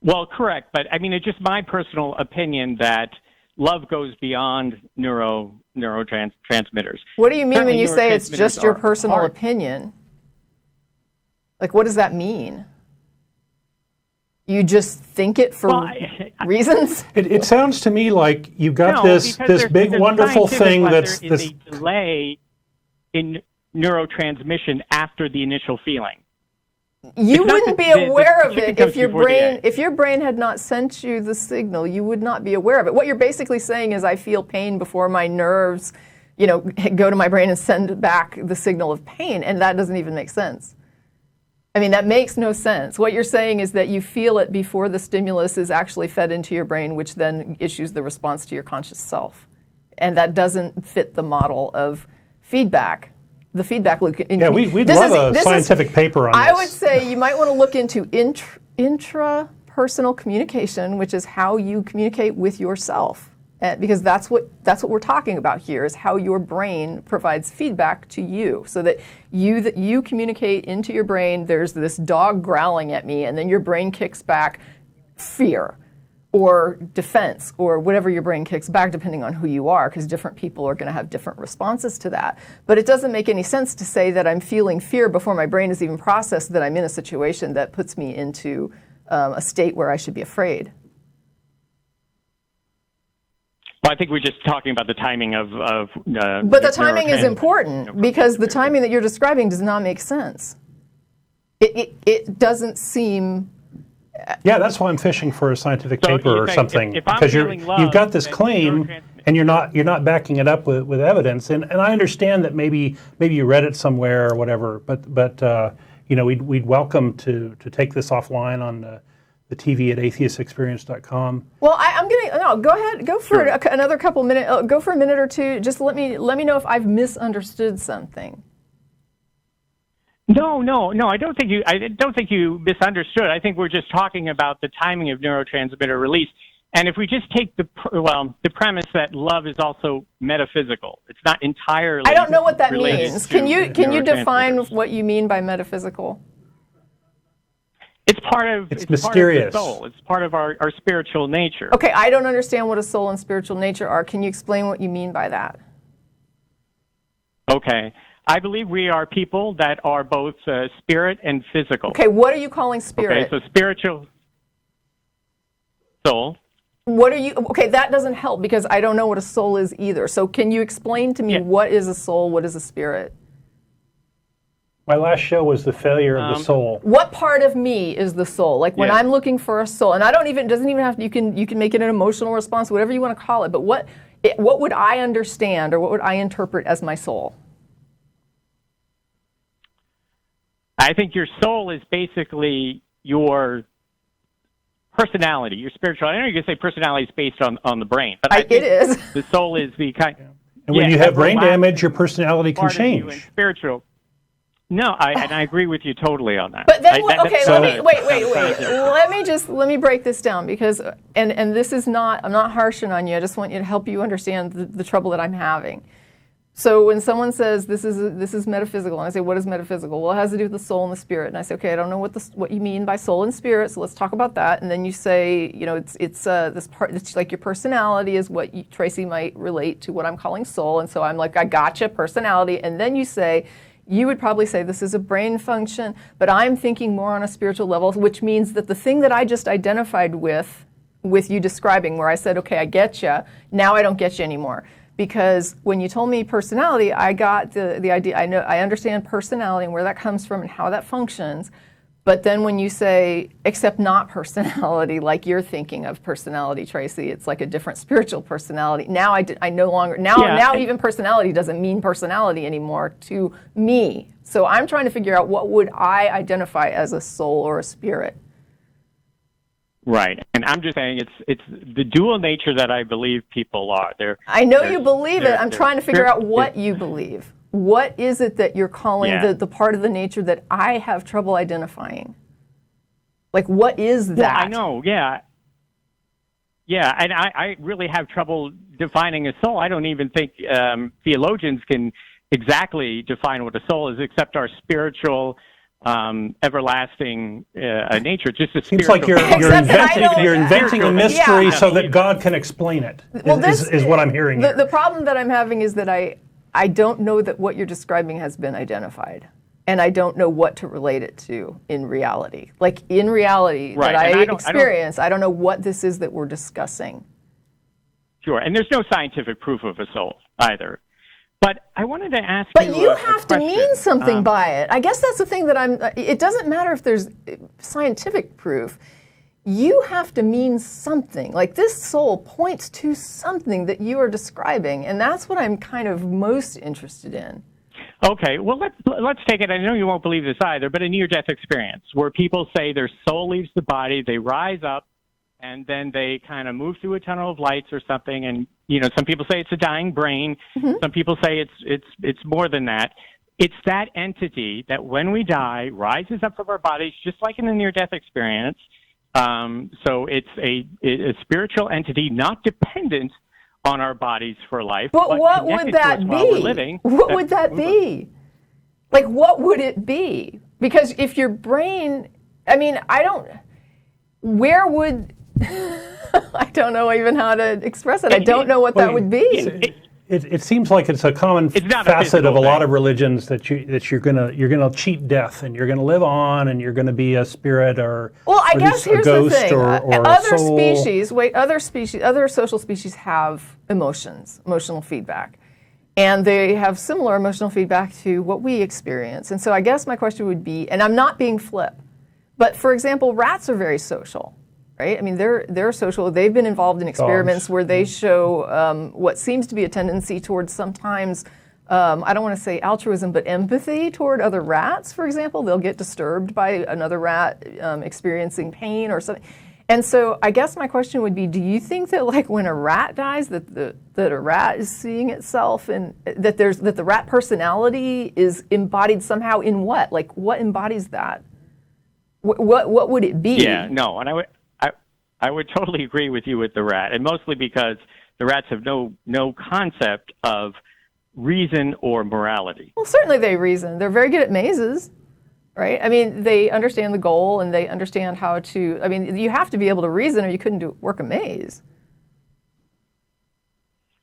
Well, correct. But I mean, it's just my personal opinion that love goes beyond neurotransmitters. What do you mean Certainly when you say it's just your neurotransmitters are personal part- opinion? Like, what does that mean? You just think it for Well, reasons? It sounds to me like you've got No, this because big there's wonderful scientific thing whether that's is this. a delay in neurotransmission after the initial feeling. You It's not wouldn't the- be aware of chicken it comes if your before the egg. brain had not sent you the signal. You would not be aware of it. What you're basically saying is, I feel pain before my nerves, go to my brain and send back the signal of pain, and that doesn't even make sense. I mean, that makes no sense. What you're saying is that you feel it before the stimulus is actually fed into your brain, which then issues the response to your conscious self, and that doesn't fit the model of feedback. The feedback loop. Yeah, we'd love a scientific paper on this. I would say you might want to look into intrapersonal communication, which is how you communicate with yourself, because that's what we're talking about here, is how your brain provides feedback to you, so that you communicate into your brain. There's this dog growling at me, and then your brain kicks back fear or defense or whatever your brain kicks back, depending on who you are, because different people are going to have different responses to that. But it doesn't make any sense to say that I'm feeling fear before my brain has even processed that I'm in a situation that puts me into a state where I should be afraid. Well, I think we're just talking about the timing of but the timing is important, because the timing that you're describing does not make sense. It doesn't seem... Yeah, that's why I'm fishing for a scientific So paper you or think something, if I'm because feeling love, you've got this then claim neurotransmitter- and you're not backing it up with evidence. And I understand that maybe you read it somewhere or whatever, but we'd welcome to take this offline on the TV at atheistexperience.com. Well, go ahead, go for another couple minutes, go for a minute or two. Just let me know if I've misunderstood something. No. I don't think you misunderstood. I think we're just talking about the timing of neurotransmitter release. And if we just take the premise that love is also metaphysical, it's not entirely. I don't know what that related means. to Can you define neurotransmitters. what you mean by metaphysical? It's part of mysterious. Part of the soul. It's part of our spiritual nature. Okay, I don't understand what a soul and spiritual nature are. Can you explain what you mean by that? Okay. I believe we are people that are both spirit and physical. Okay, what are you calling spirit? Okay, so spiritual soul. Okay, that doesn't help because I don't know what a soul is either. So can you explain to me what is a soul, what is a spirit? My last show was the failure of the soul. What part of me is the soul? Like when I'm looking for a soul, and doesn't even have to, you can make it an emotional response, whatever you want to call it, but what would I understand or what would I interpret as my soul? I think your soul is basically your personality, your spiritual. I know you can say personality is based on the brain, but I think it is. The soul is the kind. And when you have brain damage, your personality can part of you and change. spiritual. No, I agree with you totally on that. But then, wait. Let me break this down because, and this is not, I'm not harshing on you. I just want you to help you understand the trouble that I'm having. So when someone says this is metaphysical, and I say, what is metaphysical? Well, it has to do with the soul and the spirit. And I say, okay, I don't know what you mean by soul and spirit, so let's talk about that. And then you say, it's this part. It's like your personality is what Tracie might relate to what I'm calling soul. And so I'm like, I gotcha, personality. And then you say, you would probably say this is a brain function, but I'm thinking more on a spiritual level, which means that the thing that I just identified with you describing, where I said, okay, I get you. Now I don't get you anymore. Because when you told me personality, I got the idea. I understand personality and where that comes from and how that functions. But then when you say, except not personality, like you're thinking of personality, Tracie, it's like a different spiritual personality. Now I no longer, now even personality doesn't mean personality anymore to me. So I'm trying to figure out what would I identify as a soul or a spirit. Right, and I'm just saying it's the dual nature that I believe people are. I know you believe it. I'm trying to figure out what you believe. What is it that you're calling the part of the nature that I have trouble identifying? Like, what is that? Well, I know, yeah. Yeah, and I really have trouble defining a soul. I don't even think theologians can exactly define what a soul is, except our spiritual, everlasting nature. Just a seems like you're inventing a mystery so that God can explain it. Well, is what I'm hearing. The problem that I'm having is that I don't know that what you're describing has been identified. And I don't know what to relate it to in reality. Like, in reality, right. that I experience, I don't know what this is that we're discussing. Sure, and there's no scientific proof of a soul either. But I wanted to ask you. But you have to mean something by it. I guess that's the thing that it doesn't matter if there's scientific proof. You have to mean something. Like, this soul points to something that you are describing, and that's what I'm kind of most interested in. Okay, well, let's take it. I know you won't believe this either, but a near-death experience where people say their soul leaves the body, they rise up, and then they kind of move through a tunnel of lights or something. And some people say it's a dying brain. Mm-hmm. Some people say it's more than that. It's that entity that, when we die, rises up from our bodies, just like in a near-death experience. So it's a spiritual entity, not dependent on our bodies for life. But what would that be? What would that be? Like, what would it be? Because if your brain, where would, I don't know even how to express it. I don't know what that would be. It seems like it's a common facet of a lot of religions that you're gonna cheat death, and you're gonna live on, and you're gonna be a spirit or I guess here's a ghost the thing. or other a soul. other social species have emotional feedback, and they have similar emotional feedback to what we experience. And so I guess my question would be, and I'm not being flip, but for example, rats are very social. Right? I mean, they're social. They've been involved in experiments where they show what seems to be a tendency towards sometimes, I don't want to say altruism, but empathy toward other rats, for example. They'll get disturbed by another rat experiencing pain or something. And so I guess my question would be, do you think that, like, when a rat dies, that a rat is seeing itself, and that the rat personality is embodied somehow in what? Like, what embodies that? What would it be? Yeah, no, and I would totally agree with you with the rat, and mostly because the rats have no concept of reason or morality. Well, certainly they reason. They're very good at mazes, right? I mean, they understand the goal, and they understand how to, you have to be able to reason, or you couldn't work a maze.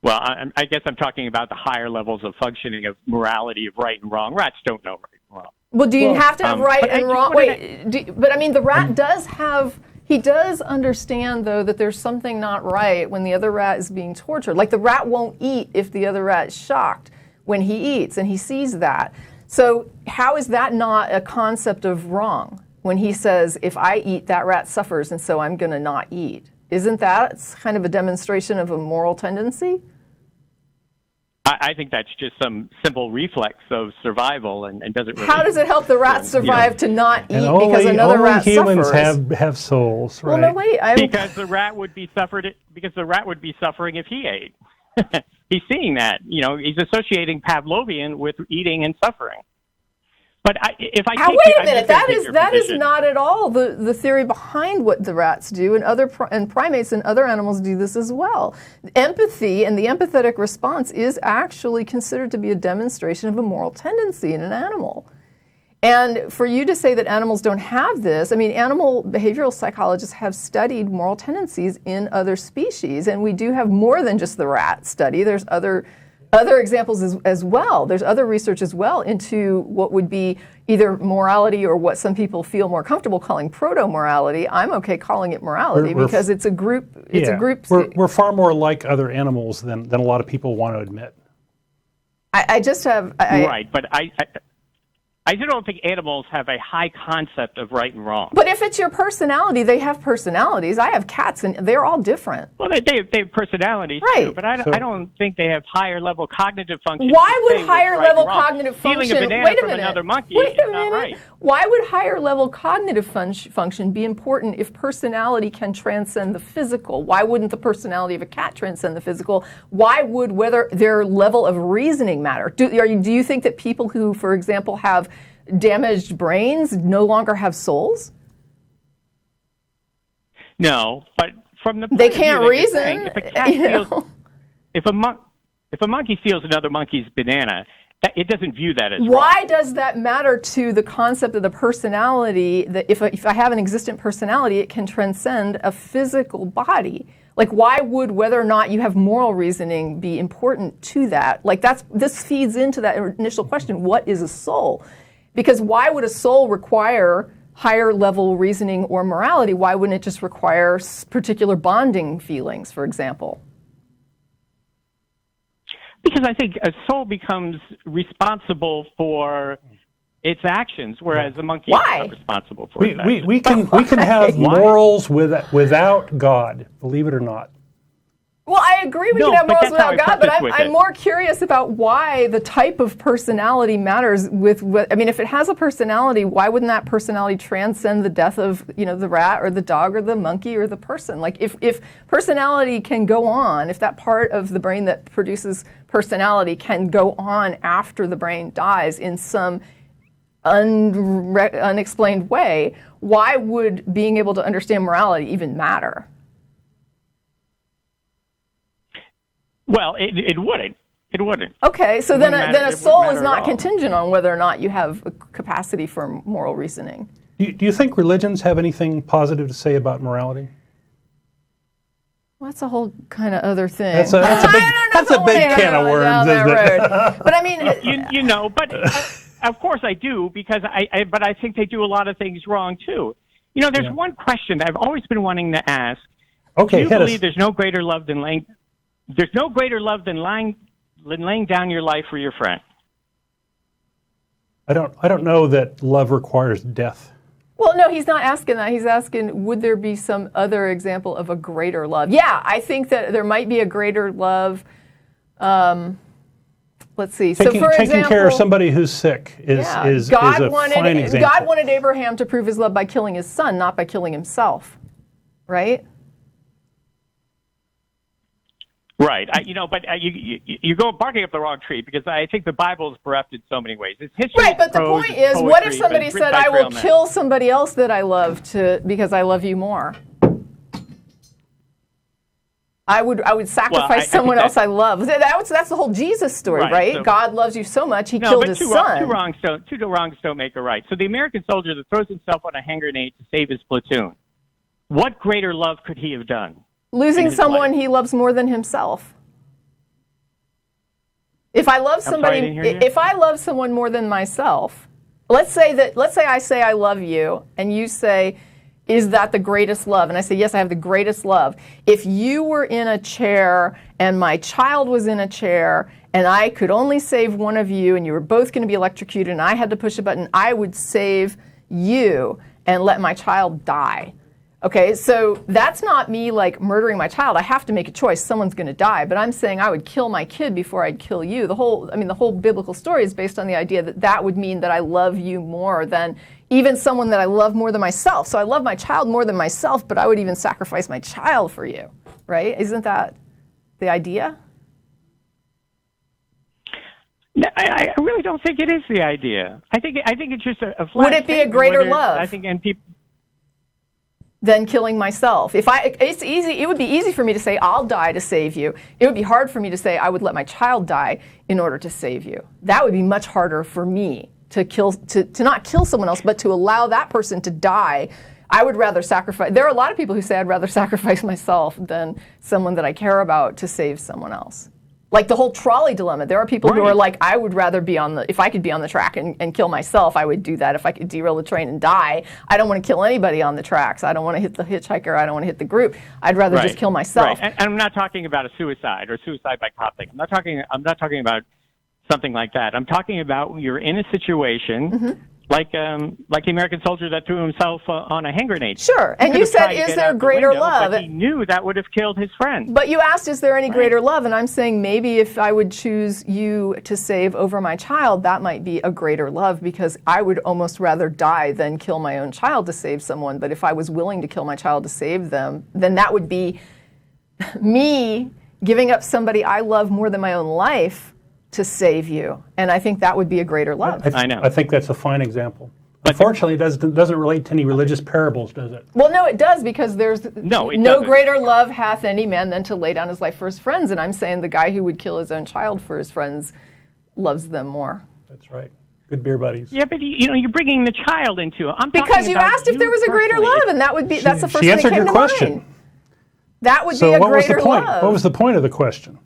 Well, I guess I'm talking about the higher levels of functioning of morality, of right and wrong. Rats don't know right and wrong. Well, do you have to have right and wrong? The rat does have... He does understand, though, that there's something not right when the other rat is being tortured. Like, the rat won't eat if the other rat is shocked when he eats, and he sees that. So how is that not a concept of wrong when he says, if I eat, that rat suffers, and so I'm going to not eat? Isn't that kind of a demonstration of a moral tendency? I think that's just some simple reflex of survival, and doesn't really... How does it help the rat survive to not eat because another rat suffers? Only humans have souls, right? Well, no, wait. Because the rat would be suffering if he ate. He's seeing that. He's associating Pavlovian with eating and suffering. But wait a minute. That is not at all the theory behind what the rats do, and primates and other animals do this as well. Empathy and the empathetic response is actually considered to be a demonstration of a moral tendency in an animal. And for you to say that animals don't have this, animal behavioral psychologists have studied moral tendencies in other species, and we do have more than just the rat study. There's other examples as well. There's other research as well into what would be either morality or what some people feel more comfortable calling proto-morality. I'm okay calling it morality because it's a group. We're far more like other animals than a lot of people want to admit. I just have... Right, but I just don't think animals have a high concept of right and wrong. But if it's your personality, they have personalities. I have cats, and they're all different. Well, they have personalities, Right. too, but I don't think they have higher-level cognitive function. Why would higher-level cognitive function... Stealing a banana from another monkey is not right. Why would higher-level cognitive function be important if personality can transcend the physical? Why wouldn't the personality of a cat transcend the physical? Why would whether their level of reasoning matter? Do you think that people who, for example, have damaged brains no longer have souls? No, but from the point they of can't view reason. Saying, if a cat steals, if a monkey steals another monkey's banana, it doesn't view that as why wrong. does that matter to the concept of the personality? That if I have an existent personality, it can transcend a physical body. Like, why would whether or not you have moral reasoning be important to that? Like, this feeds into that initial question: what is a soul? Because why would a soul require higher level reasoning or morality? Why wouldn't it just require particular bonding feelings, for example? Because I think a soul becomes responsible for its actions, whereas a monkey is not responsible for its actions. We can have morals without God, believe it or not. Well, I agree we can have morals without God, but I'm it. more curious about why the type of personality matters with I mean, if it has a personality, why wouldn't that personality transcend the death of, the rat or the dog or the monkey or the person? Like, if personality can go on, if that part of the brain that produces personality can go on after the brain dies in some unexplained way, why would being able to understand morality even matter? Well, it wouldn't. It wouldn't. Okay, so then a soul is not all. contingent on whether or not you have a capacity for moral reasoning. Do you think religions have anything positive to say about morality? Well, that's a whole kind of other thing. That's a big can of worms, isn't it? But I mean, but of course I do, because I think they do a lot of things wrong too. There's one question that I've always been wanting to ask. Okay, do you believe there's no greater love than laying down your life for your friend? I don't know that love requires death. well, no, he's not asking that. He's asking, would there be some other example of a greater love? Yeah, I think that there might be a greater love. Let's see. Taking care of somebody who's sick is a fine example. God wanted Abraham to prove his love by killing his son, not by killing himself, right? Right. You go barking up the wrong tree, because I think the Bible is bereft in so many ways. It's history. Right, but the point is, what if somebody said, I will kill somebody else that I love because I love you more? I would sacrifice someone else I love. That's the whole Jesus story, right? So, God loves you so much, he killed his son. Two wrongs don't make a right. So the American soldier that throws himself on a hand grenade to save his platoon, what greater love could he have done? Losing someone he loves more than himself. If I love someone more than myself, let's say I say I love you, and you say, is that the greatest love? And I say, yes, I have the greatest love. If you were in a chair and my child was in a chair and I could only save one of you and you were both going to be electrocuted and I had to push a button, I would save you and let my child die. Okay, so that's not me like murdering my child. I have to make a choice. Someone's going to die. But I'm saying I would kill my kid before I'd kill you. The whole biblical story is based on the idea that would mean that I love you more than even someone that I love more than myself. So I love my child more than myself, but I would even sacrifice my child for you, right? Isn't that the idea? No, I really don't think it is the idea. I think it's just a flat Would it be a greater love? I think, and people. Than killing myself. It's easy. It would be easy for me to say I'll die to save you. It would be hard for me to say I would let my child die in order to save you. That would be much harder for me to not kill someone else, but to allow that person to die. I would rather sacrifice. There are a lot of people who say I'd rather sacrifice myself than someone that I care about to save someone else. Like the whole trolley dilemma. There are people who are like, I would rather be if I could be on the track and kill myself, I would do that. If I could derail the train and die, I don't want to kill anybody on the tracks. I don't want to hit the hitchhiker. I don't want to hit the group. I'd rather just kill myself. Right. And I'm not talking about a suicide or suicide by cop thing. I'm not talking about something like that. I'm talking about you're in a situation like the American soldier that threw himself on a hand grenade. Sure. And you said, is there greater love? But he knew that would have killed his friend. But you asked, is there any greater love? And I'm saying maybe if I would choose you to save over my child, that might be a greater love, because I would almost rather die than kill my own child to save someone. But if I was willing to kill my child to save them, then that would be me giving up somebody I love more than my own life to save you. And I think that would be a greater love. I know. I think that's a fine example. Unfortunately, it doesn't relate to any religious parables, does it? Well, no, it does, because there's no greater love hath any man than to lay down his life for his friends. And I'm saying the guy who would kill his own child for his friends loves them more. That's right. Good beer buddies. Yeah, but you're bringing the child into it. Because you asked if there was a greater love, and that's the first thing that came to mind. She answered your question. That would be a greater love. What was the point of the question?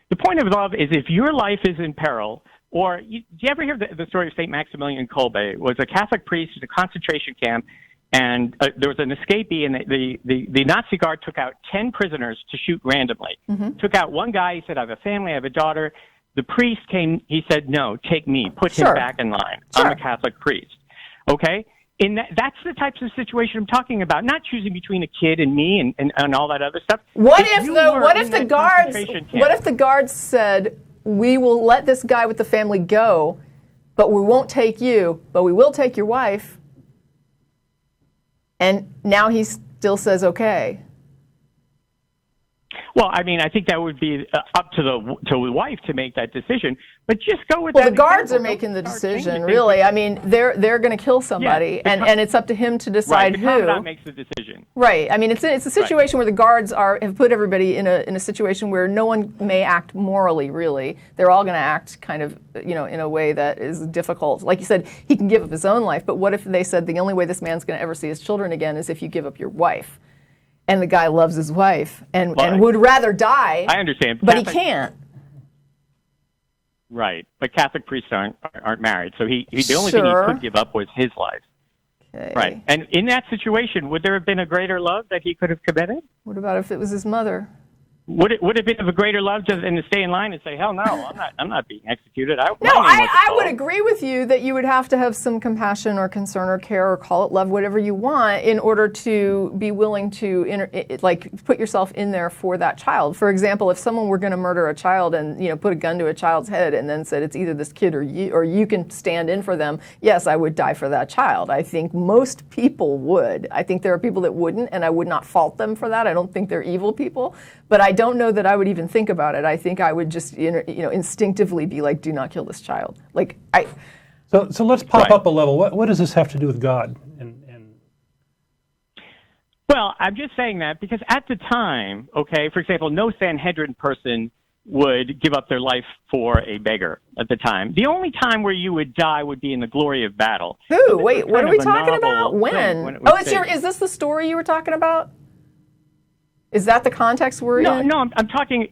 The point of love is if your life is in peril, or do you ever hear the story of St. Maximilian Kolbe? It was a Catholic priest in a concentration camp, and there was an escapee, and the Nazi guard took out 10 prisoners to shoot randomly. Took out one guy, he said, I have a family, I have a daughter. The priest came, he said, no, take me, put him back in line. I'm a Catholic priest. Okay? That's the types of situation I'm talking about, not choosing between a kid and me and all that other stuff. What if the guards said, we will let this guy with the family go, but we won't take you, but we will take your wife, and now he still says okay? Well, I mean, I think that would be up to the wife to make that decision. But just go with that. Well, the guards are making the decision, really. I mean, they're going to kill somebody, and it's up to him to decide who. The commandant makes the decision. Right. I mean, it's a situation where the guards have put everybody in a situation where no one may act morally. Really, they're all going to act kind of in a way that is difficult. Like you said, he can give up his own life, but what if they said the only way this man's going to ever see his children again is if you give up your wife? And the guy loves his wife and would rather die. I understand, but he can't. Right, but Catholic priests aren't married, so the only thing he could give up was his life. Okay. Right, and in that situation, would there have been a greater love that he could have committed? What about if it was his mother? Would it have been of a greater love than to stay in line and say, hell no, I'm not being executed. I would agree with you that you would have to have some compassion or concern or care or call it love, whatever you want, in order to be willing to put yourself in there for that child. For example, if someone were going to murder a child and put a gun to a child's head and then said it's either this kid or you can stand in for them, yes, I would die for that child. I think most people would. I think there are people that wouldn't, and I would not fault them for that. I don't think they're evil people, but I don't know that I would even think about it. I think I would just, instinctively be like, "Do not kill this child." So let's pop up a level. What does this have to do with God? Well, I'm just saying that because at the time, okay, for example, no Sanhedrin person would give up their life for a beggar at the time. The only time where you would die would be in the glory of battle. Who? Wait, what are we talking about? When? Is this the story you were talking about? Is that the context we're in? No, I'm talking,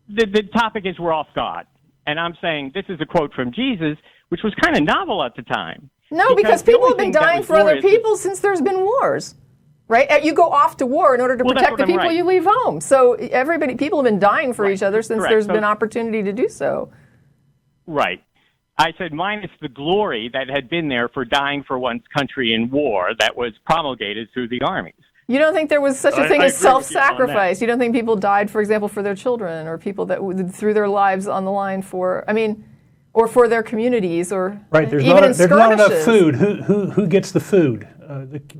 the topic is we're off God. And I'm saying this is a quote from Jesus, which was kind of novel at the time. No, because people have been dying for other people since there's been wars, right? You go off to war in order to protect the people you leave home. So people have been dying for each other since there's been opportunity to do so. Right. I said minus the glory that had been there for dying for one's country in war that was promulgated through the armies. You don't think there was such a thing as self-sacrifice? You don't think people died, for example, for their children, or people that threw their lives on the line or for their communities, or right? There's even not enough food. Who gets the food?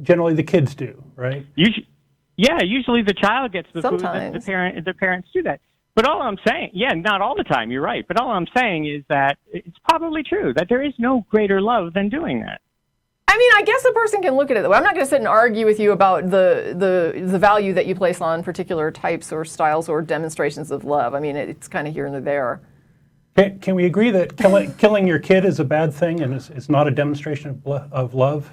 Generally, the kids do, right? Usually the child gets the Sometimes. food. The parents do that. But all I'm saying, not all the time. You're right. But all I'm saying is that it's probably true that there is no greater love than doing that. I mean, I guess a person can look at it that way. I'm not going to sit and argue with you about the value that you place on particular types or styles or demonstrations of love. I mean, it's kind of here and there. Can we agree that killing your kid is a bad thing and it's not a demonstration of love?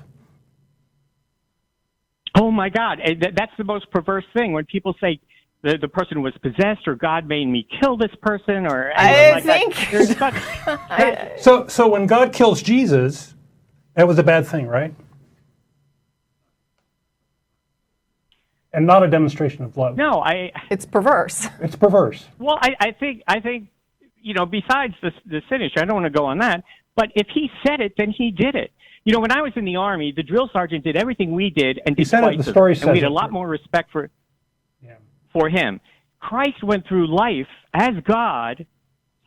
Oh, my God. That's the most perverse thing when people say the person was possessed or God made me kill this person or anything like that. So when God kills Jesus, that was a bad thing, right? And not a demonstration of love. No, it's perverse. It's perverse. Well, I think besides the sin issue, I don't want to go on that, but if he said it, then he did it. When I was in the Army, the drill sergeant did everything we did and did twice of it, and we had a lot more respect for him. Christ went through life as God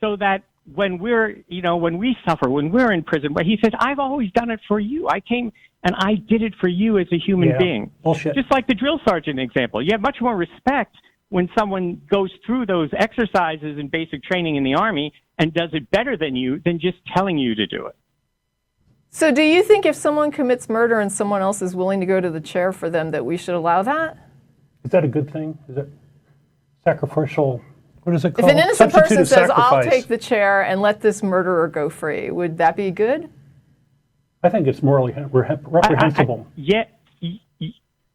so that when we suffer, when we're in prison, where he says, I've always done it for you. I came and I did it for you as a human being. Bullshit. Just like the drill sergeant example. You have much more respect when someone goes through those exercises and basic training in the Army and does it better than you than just telling you to do it. So do you think if someone commits murder and someone else is willing to go to the chair for them, that we should allow that? Is that a good thing? Is it sacrificial? What is it called? If an innocent person says, sacrifice. I'll take the chair and let this murderer go free, would that be good? I think it's morally reprehensible.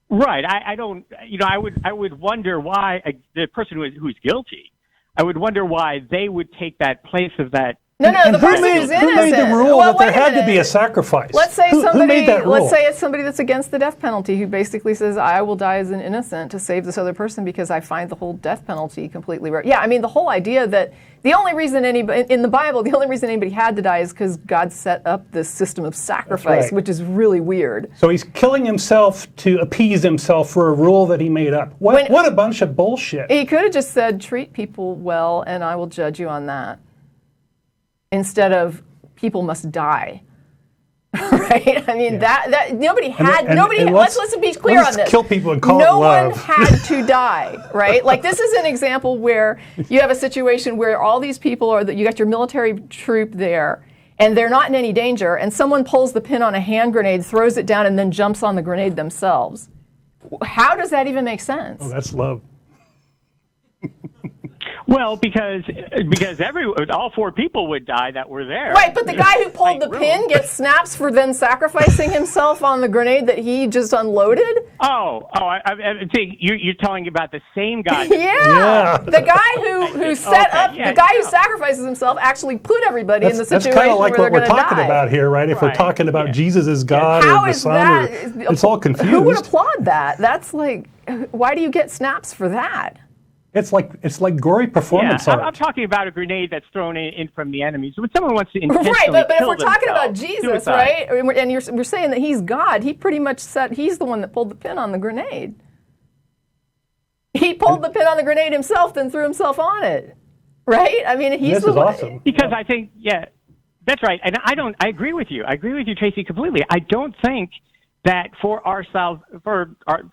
Right. I don't. I would wonder why the person who's guilty. I would wonder why they would take that place of that. No, the person who's innocent. Who made the rule that there had to be a sacrifice? Let's say who made that rule? Let's say it's somebody that's against the death penalty who basically says, I will die as an innocent to save this other person because I find the whole death penalty completely wrong. Yeah, I mean, the whole idea that the only reason anybody, in the Bible, the only reason anybody had to die is because God set up this system of sacrifice, which is really weird. So he's killing himself to appease himself for a rule that he made up. What a bunch of bullshit. He could have just said, treat people well and I will judge you on that. Instead of people must die, right? I mean that nobody had let's be clear on this. Kill people and call it love. No one had to die, right? Like this is an example where you have a situation where all these people you got your military troop there, and they're not in any danger, and someone pulls the pin on a hand grenade, throws it down, and then jumps on the grenade themselves. How does that even make sense? Oh, that's love. Well, because all four people would die that were there. Right, but the guy who pulled the pin gets snaps for then sacrificing himself on the grenade that he just unloaded? I think you're talking about the same guy. Yeah. The guy who set up, the guy who sacrifices himself actually put everybody in the situation that's kind of like where what they're we're talking about here, right? If we're talking about Jesus as God or the Son, it's all confused. Who would applaud that? That's like, why do you get snaps for that? It's like gory performance art. I'm talking about a grenade that's thrown in from the enemies. When someone wants to intentionally but if we're kill talking about themselves, Jesus, suicide. right? And we're saying that he's God. He pretty much he's the one that pulled the pin on the grenade. He pulled the pin on the grenade himself, then threw himself on it, right? I mean, he's this is awesome. Because I think, that's right. And I agree with you. I agree with you, Tracie, completely. I don't think that for our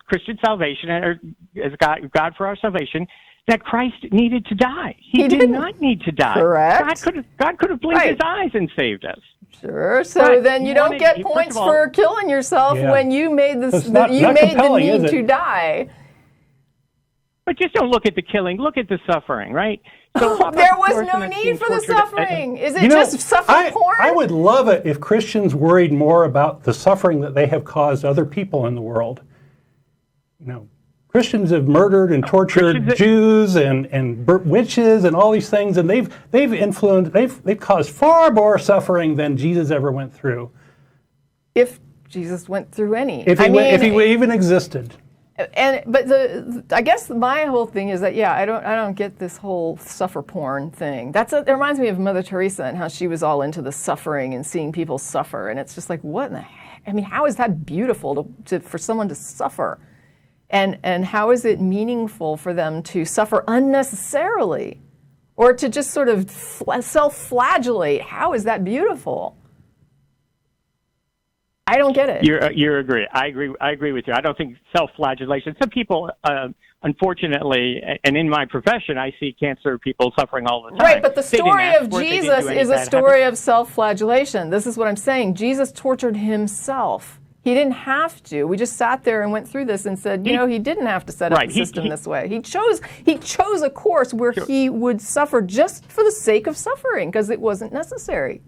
Christian salvation, or as God for our salvation, that Christ needed to die. He did not need to die. Correct. God could have blinked his eyes and saved us. Sure. So then you don't get points for killing yourself when you made the need to die. But just don't look at the killing. Look at the suffering, right? So there was no need for the suffering. Is it just suffering porn? I would love it if Christians worried more about the suffering that they have caused other people in the world. Christians have murdered and tortured Jews and witches and all these things, and they've caused far more suffering than Jesus ever went through. If Jesus went through any, if he even existed. But I guess my whole thing is that I don't get this whole suffer porn thing. It reminds me of Mother Teresa and how she was all into the suffering and seeing people suffer, and it's just like, what in the heck? I mean, how is that beautiful for someone to suffer? And how is it meaningful for them to suffer unnecessarily or to just sort of self-flagellate? How is that beautiful? I don't get it. You agree. I agree with you. I don't think self-flagellation. Some people, unfortunately, and in my profession, I see cancer people suffering all the time. Right, but the story of Jesus is a story of self-flagellation. This is what I'm saying. Jesus tortured himself. He didn't have to. We just sat there and went through this and said, he didn't have to set up the system this way. He chose a course where he would suffer just for the sake of suffering because it wasn't necessary.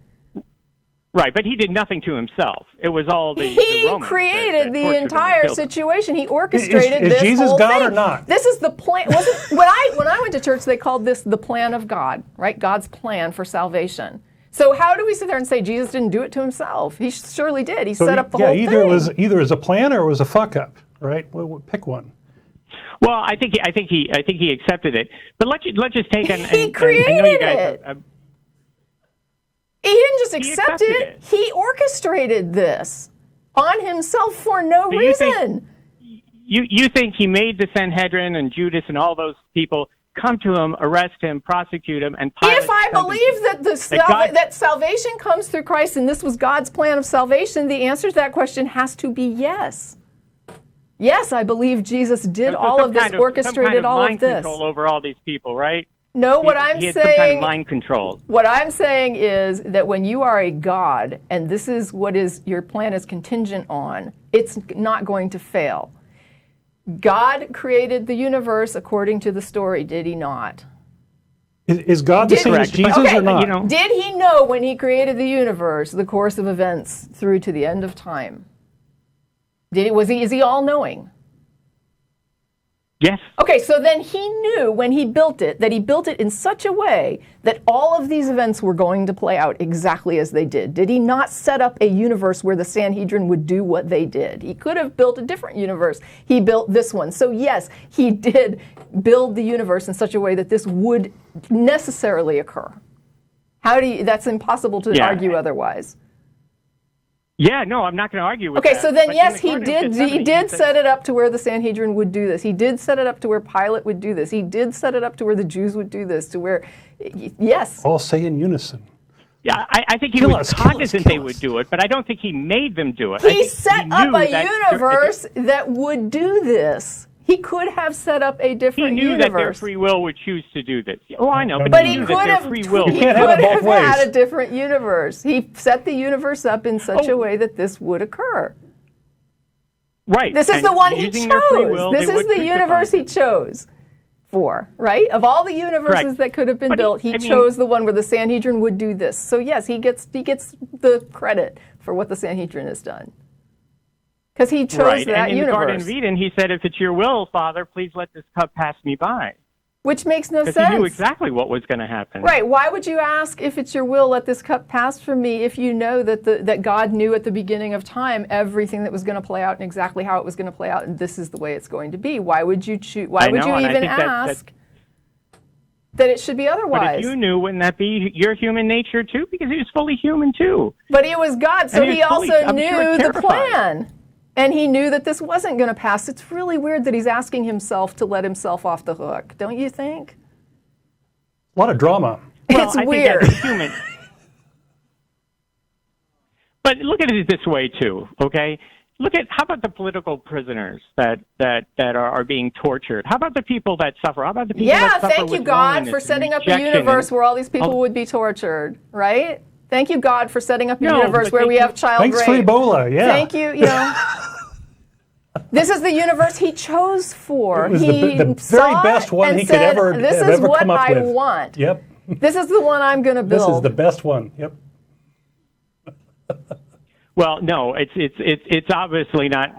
Right, but he did nothing to himself. It was all the Romans created the entire situation. He orchestrated is this Jesus whole God thing. or not? This is the plan. When I went to church, they called this the plan of God, right? God's plan for salvation. So how do we sit there and say Jesus didn't do it to himself? He surely did. He set up the whole thing. Either as a plan or it was a fuck up, right? Well, pick one. Well, I think he accepted it. But let's just take he created it. He didn't just He accept accepted it. it. He orchestrated this on himself for no So you think- reason. You think he made the Sanhedrin and Judas and all those people come to him, arrest him, prosecute him, and Pilate If I sentence believe him? that God- salvation comes through Christ and this was God's plan of salvation, the answer to that question has to be yes. Yes, I believe Jesus did So all some of this, kind orchestrated some kind of all of mind this. control over all these people, right? No, what I'm he had some kind of saying, mind control. what I'm saying is that when you are a God and this is what is your plan is contingent on, it's not going to fail. God created the universe according to the story, did he not? Is God the same as Correct. Jesus Okay, or not? you know- Did he know when he created the universe the course of events through to the end of time? Is he all-knowing? Yes. Okay, so then he knew when he built it that he built it in such a way that all of these events were going to play out exactly as they did. Did he not set up a universe where the Sanhedrin would do what they did? He could have built a different universe. He built this one. So yes, he did build the universe in such a way that this would necessarily occur. That's impossible to Yeah. argue otherwise. Yeah, no, I'm not going to argue with Okay, that. so then But in yes, the he Garden of did Gethsemane, set it up to where the Sanhedrin would do this. He did set it up to where Pilate would do this. He did set it up to where the Jews would do this, to where, yes. All say in unison. Yeah, I think he Kill was us, kill us, cognizant kill they us. would do it, but I don't think he made them do it. I He think set knew up a that universe that would do this. He could have set up a He different knew that their universe. free will would choose to do this. Oh, I know, But but he knew could that their have, free will. You he can't could have it both have had ways. a different universe. He set the universe up in such a way that this would occur. Right. This is and the one he using their free chose. will, This they is would the crucify universe he him. chose for, right? Of all the universes Correct. that could have been But built, he I mean- chose the one where the Sanhedrin would do this. So yes, he gets the credit for what the Sanhedrin has done. Because he chose Right, that and in the Garden universe, of Eden, he said, if it's your will, Father, please let this cup pass me by. which makes no Because sense. he knew exactly what was going to happen. Right. Why would you ask, if it's your will, let this cup pass from me, if you know that God knew at the beginning of time everything that was going to play out and exactly how it was going to play out, and this is the way it's going to be? Why would you choose? Why I would know, you and I even think that- ask that it should be But otherwise? if you knew, wouldn't that be your human nature too? Because he was fully human too. But he was God, so And he he was fully, also I'm knew sure, the terrified. plan. And he knew that this wasn't going to pass. It's really weird that he's asking himself to let himself off the hook, don't you think? A lot of drama. Well, It's I weird. think as a human. But look at it this way too, okay? Look at, how about the political prisoners that are being tortured? How about the people that suffer? How about the people Yeah, that suffer thank you, with God, loneliness for and setting up a rejection universe and- where all these people Oh. would be tortured, right? Thank you, God, for setting up a No, universe but where thank we you- have child Thanks rape. for Ebola, yeah. Thank you, This is the universe he chose for. It was he the very saw best one and he could said, ever This have is ever what come up I with. want. Yep. This is the one I'm going to This build. is the best one. Yep. Well, no, it's obviously not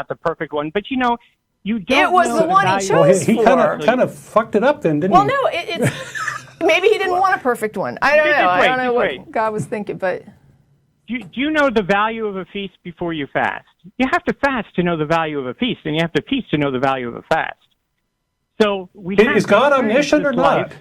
the perfect one, but you know, you don't. It was know the one he value- Well, chose. he for. kind of fucked it up then, didn't Well, he? no, it's maybe he didn't want a perfect one. I don't Just know. I wait, don't know just what wait. God was thinking, but Do you know the value of a feast before you fast? You have to fast to know the value of a feast, and you have to feast to know the value of a fast. So we have Is to God experience omniscient or this not? life.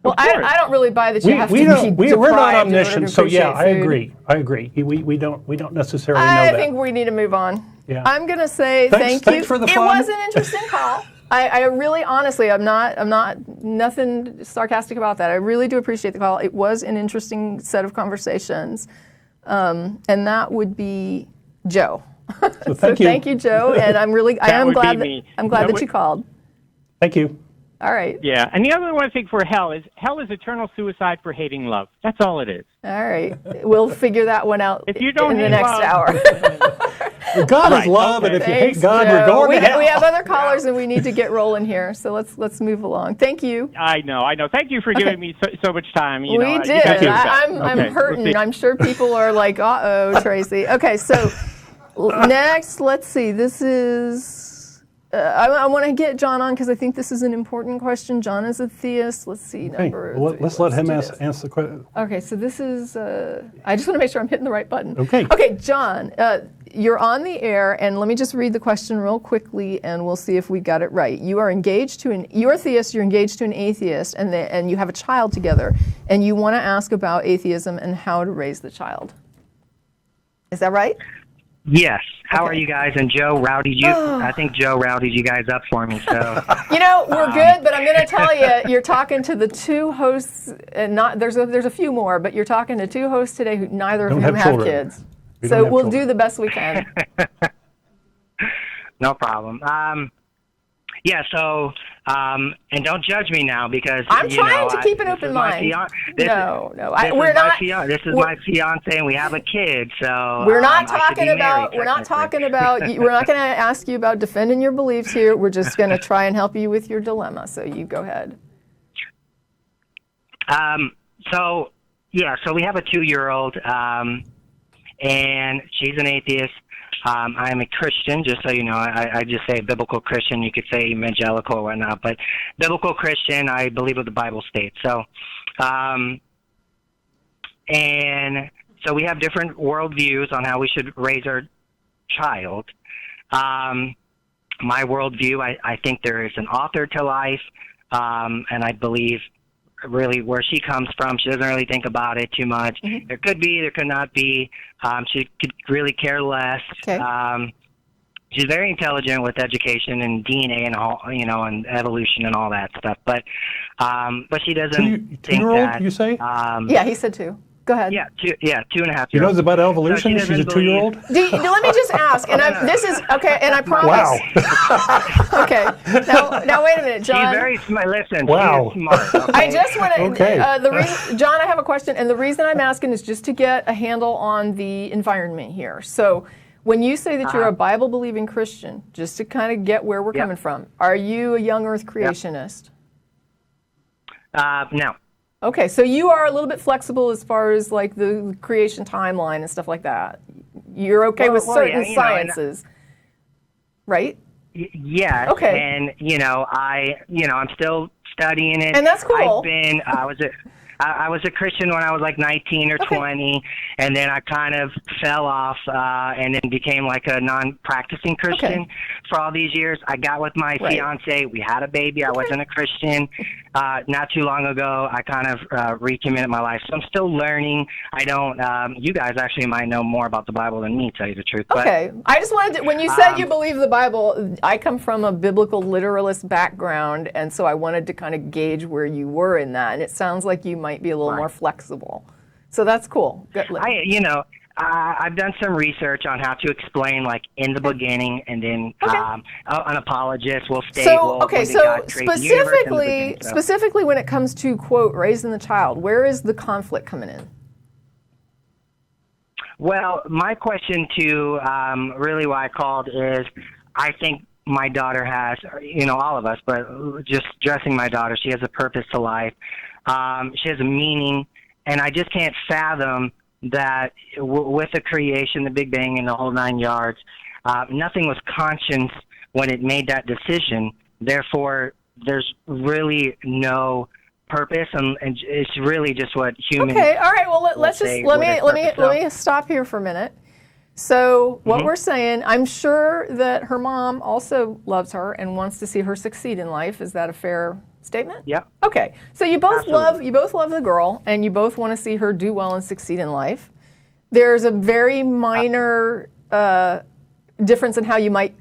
well, Of course. I don't really buy that you have to We're be not deprived in order to omniscient, so yeah, appreciate food. I agree. We don't necessarily know I that. think we need to move on. Yeah. I'm gonna say Thanks- thank thanks you. for the It fun. was an interesting call. I really, honestly, I'm not nothing sarcastic about that. I really do appreciate the call. It was an interesting set of conversations, and that would be Joe. So thank you. Thank you, Joe. And I'm really, I That am would be glad me. I'm glad That that would- you called. Thank you. All right. Yeah, and the other one thing for hell is eternal suicide for hating love. That's all it is. All right. We'll figure that one out If you don't in the hate next love- hour. God Right, is love, okay. and if you Thanks, hate God, Joe. we're going to hell. We have other callers and we need to get rolling here. So let's move along. Thank you. I know. Thank you for giving me so much time. You know, We you did. guys do that. I'm Okay, we'll hurting. see. I'm sure people are like, uh-oh, Tracie. Okay, so next, let's see. This is, I want to get John on because I think this is an important question. John is a theist. Let's see. Hey, Number well, three. let's let him do answer this. the question. Okay, so this is, I just want to make sure I'm hitting the right button. Okay. Okay, John, you're on the air, and let me just read the question real quickly, and we'll see if we got it right. You're a theist, you're engaged to an atheist, and you have a child together, and you want to ask about atheism and how to raise the child. Is that right? Yes. How Okay. are you guys? And Joe rowdied you. I think Joe rowdied you guys up for me. So We're good, but I'm going to tell you, you're talking to the two hosts, and there's a few more, but you're talking to two hosts today who neither of Don't whom have have children. kids. We So don't have we'll children. do the best we can. no problem. Yeah. So and don't judge me now because I'm trying to keep an open mind. This We're not. This is my fiance, and we have a kid. So We're not I should talking be married, about. We're not technically. talking about. We're not going to ask you about defending your beliefs here. We're just going to try and help you with your dilemma. So you go ahead. So we have a 2-year-old, and she's an atheist. I'm a Christian, just so you know. I just say biblical Christian. You could say evangelical or whatnot, but biblical Christian, I believe what the Bible states. So, and so we have different worldviews on how we should raise our child. My worldview, I think there is an author to life, and I believe really where she comes from. She doesn't really think about it too much. Mm-hmm. There could be, there could not be. She could really care less. Okay. She's very intelligent with education and DNA and all, and evolution and all that stuff. But she doesn't think 2-year-old, that. you say? Yeah, he said two. Go ahead. Yeah, 2.5 He years. knows about evolution? she She's doesn't a 2-year-old? Let me just ask, and this is okay, and I promise. Wow. Okay. Now wait a minute, John. She's very smart. Listen, Wow. she's smart. Okay? I just want to. Okay. John, I have a question, and the reason I'm asking is just to get a handle on the environment here. So, when you say that you're a Bible-believing Christian, just to kind of get where we're coming from, are you a young Earth creationist? No. Okay, so you are a little bit flexible as far as like the creation timeline and stuff like that. You're okay with certain sciences, right? Yes. Okay. And I'm still studying it. And that's cool. I was a Christian when I was like 19 or 20, and then I kind of fell off and then became like a non-practicing Christian for all these years. I got with my fiance. We had a baby. I wasn't a Christian. Not too long ago, I kind of recommitted my life. So I'm still learning. I don't, you guys actually might know more about the Bible than me, to tell you the truth. Okay. I just wanted to, when you said you believe the Bible, I come from a biblical literalist background, and so I wanted to kind of gauge where you were in that. And it sounds like you might be a little more flexible. So that's cool. I've done some research on how to explain, like, in the beginning, and then an apologist will state, specifically when it comes to, quote, raising the child, where is the conflict coming in? Well, my question to really why I called is I think my daughter has, all of us, but just addressing my daughter, she has a purpose to life. She has a meaning, and I just can't fathom that with the creation, the Big Bang, and the whole 9 yards, nothing was conscious when it made that decision. Therefore, there's really no purpose, and it's really just what humans. Okay, all right. Well, let me stop here for a minute. So what we're saying, I'm sure that her mom also loves her and wants to see her succeed in life. Is that a fair statement? Yeah. Okay. So you both love the girl, and you both want to see her do well and succeed in life. There's a very minor difference in how you might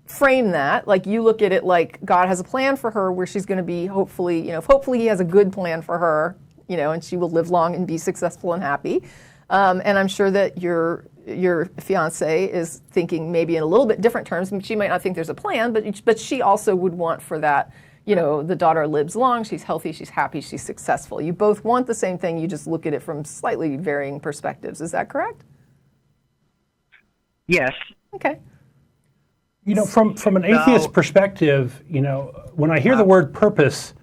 frame that. Like, you look at it like God has a plan for her where she's going to be hopefully he has a good plan for her, and she will live long and be successful and happy. And I'm sure that your fiance is thinking maybe in a little bit different terms. I mean, she might not think there's a plan, but she also would want for that, the daughter lives long, she's healthy, she's happy, she's successful. You both want the same thing, you just look at it from slightly varying perspectives. Is that correct? Yes. Okay. From an atheist perspective, when I hear the word purpose,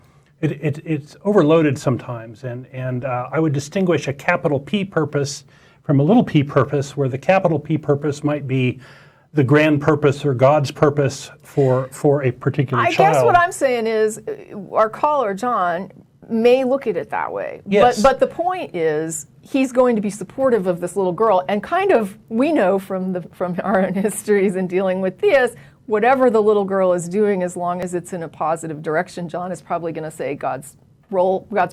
it's overloaded sometimes, and I would distinguish a capital P purpose from a little p purpose, where the capital P purpose might be the grand purpose or God's purpose for a particular child. I guess what I'm saying is, our caller, John, may look at it that way. Yes. But the point is, he's going to be supportive of this little girl, and kind of, we know from our own histories in dealing with theists, whatever the little girl is doing, as long as it's in a positive direction, John is probably going to say God's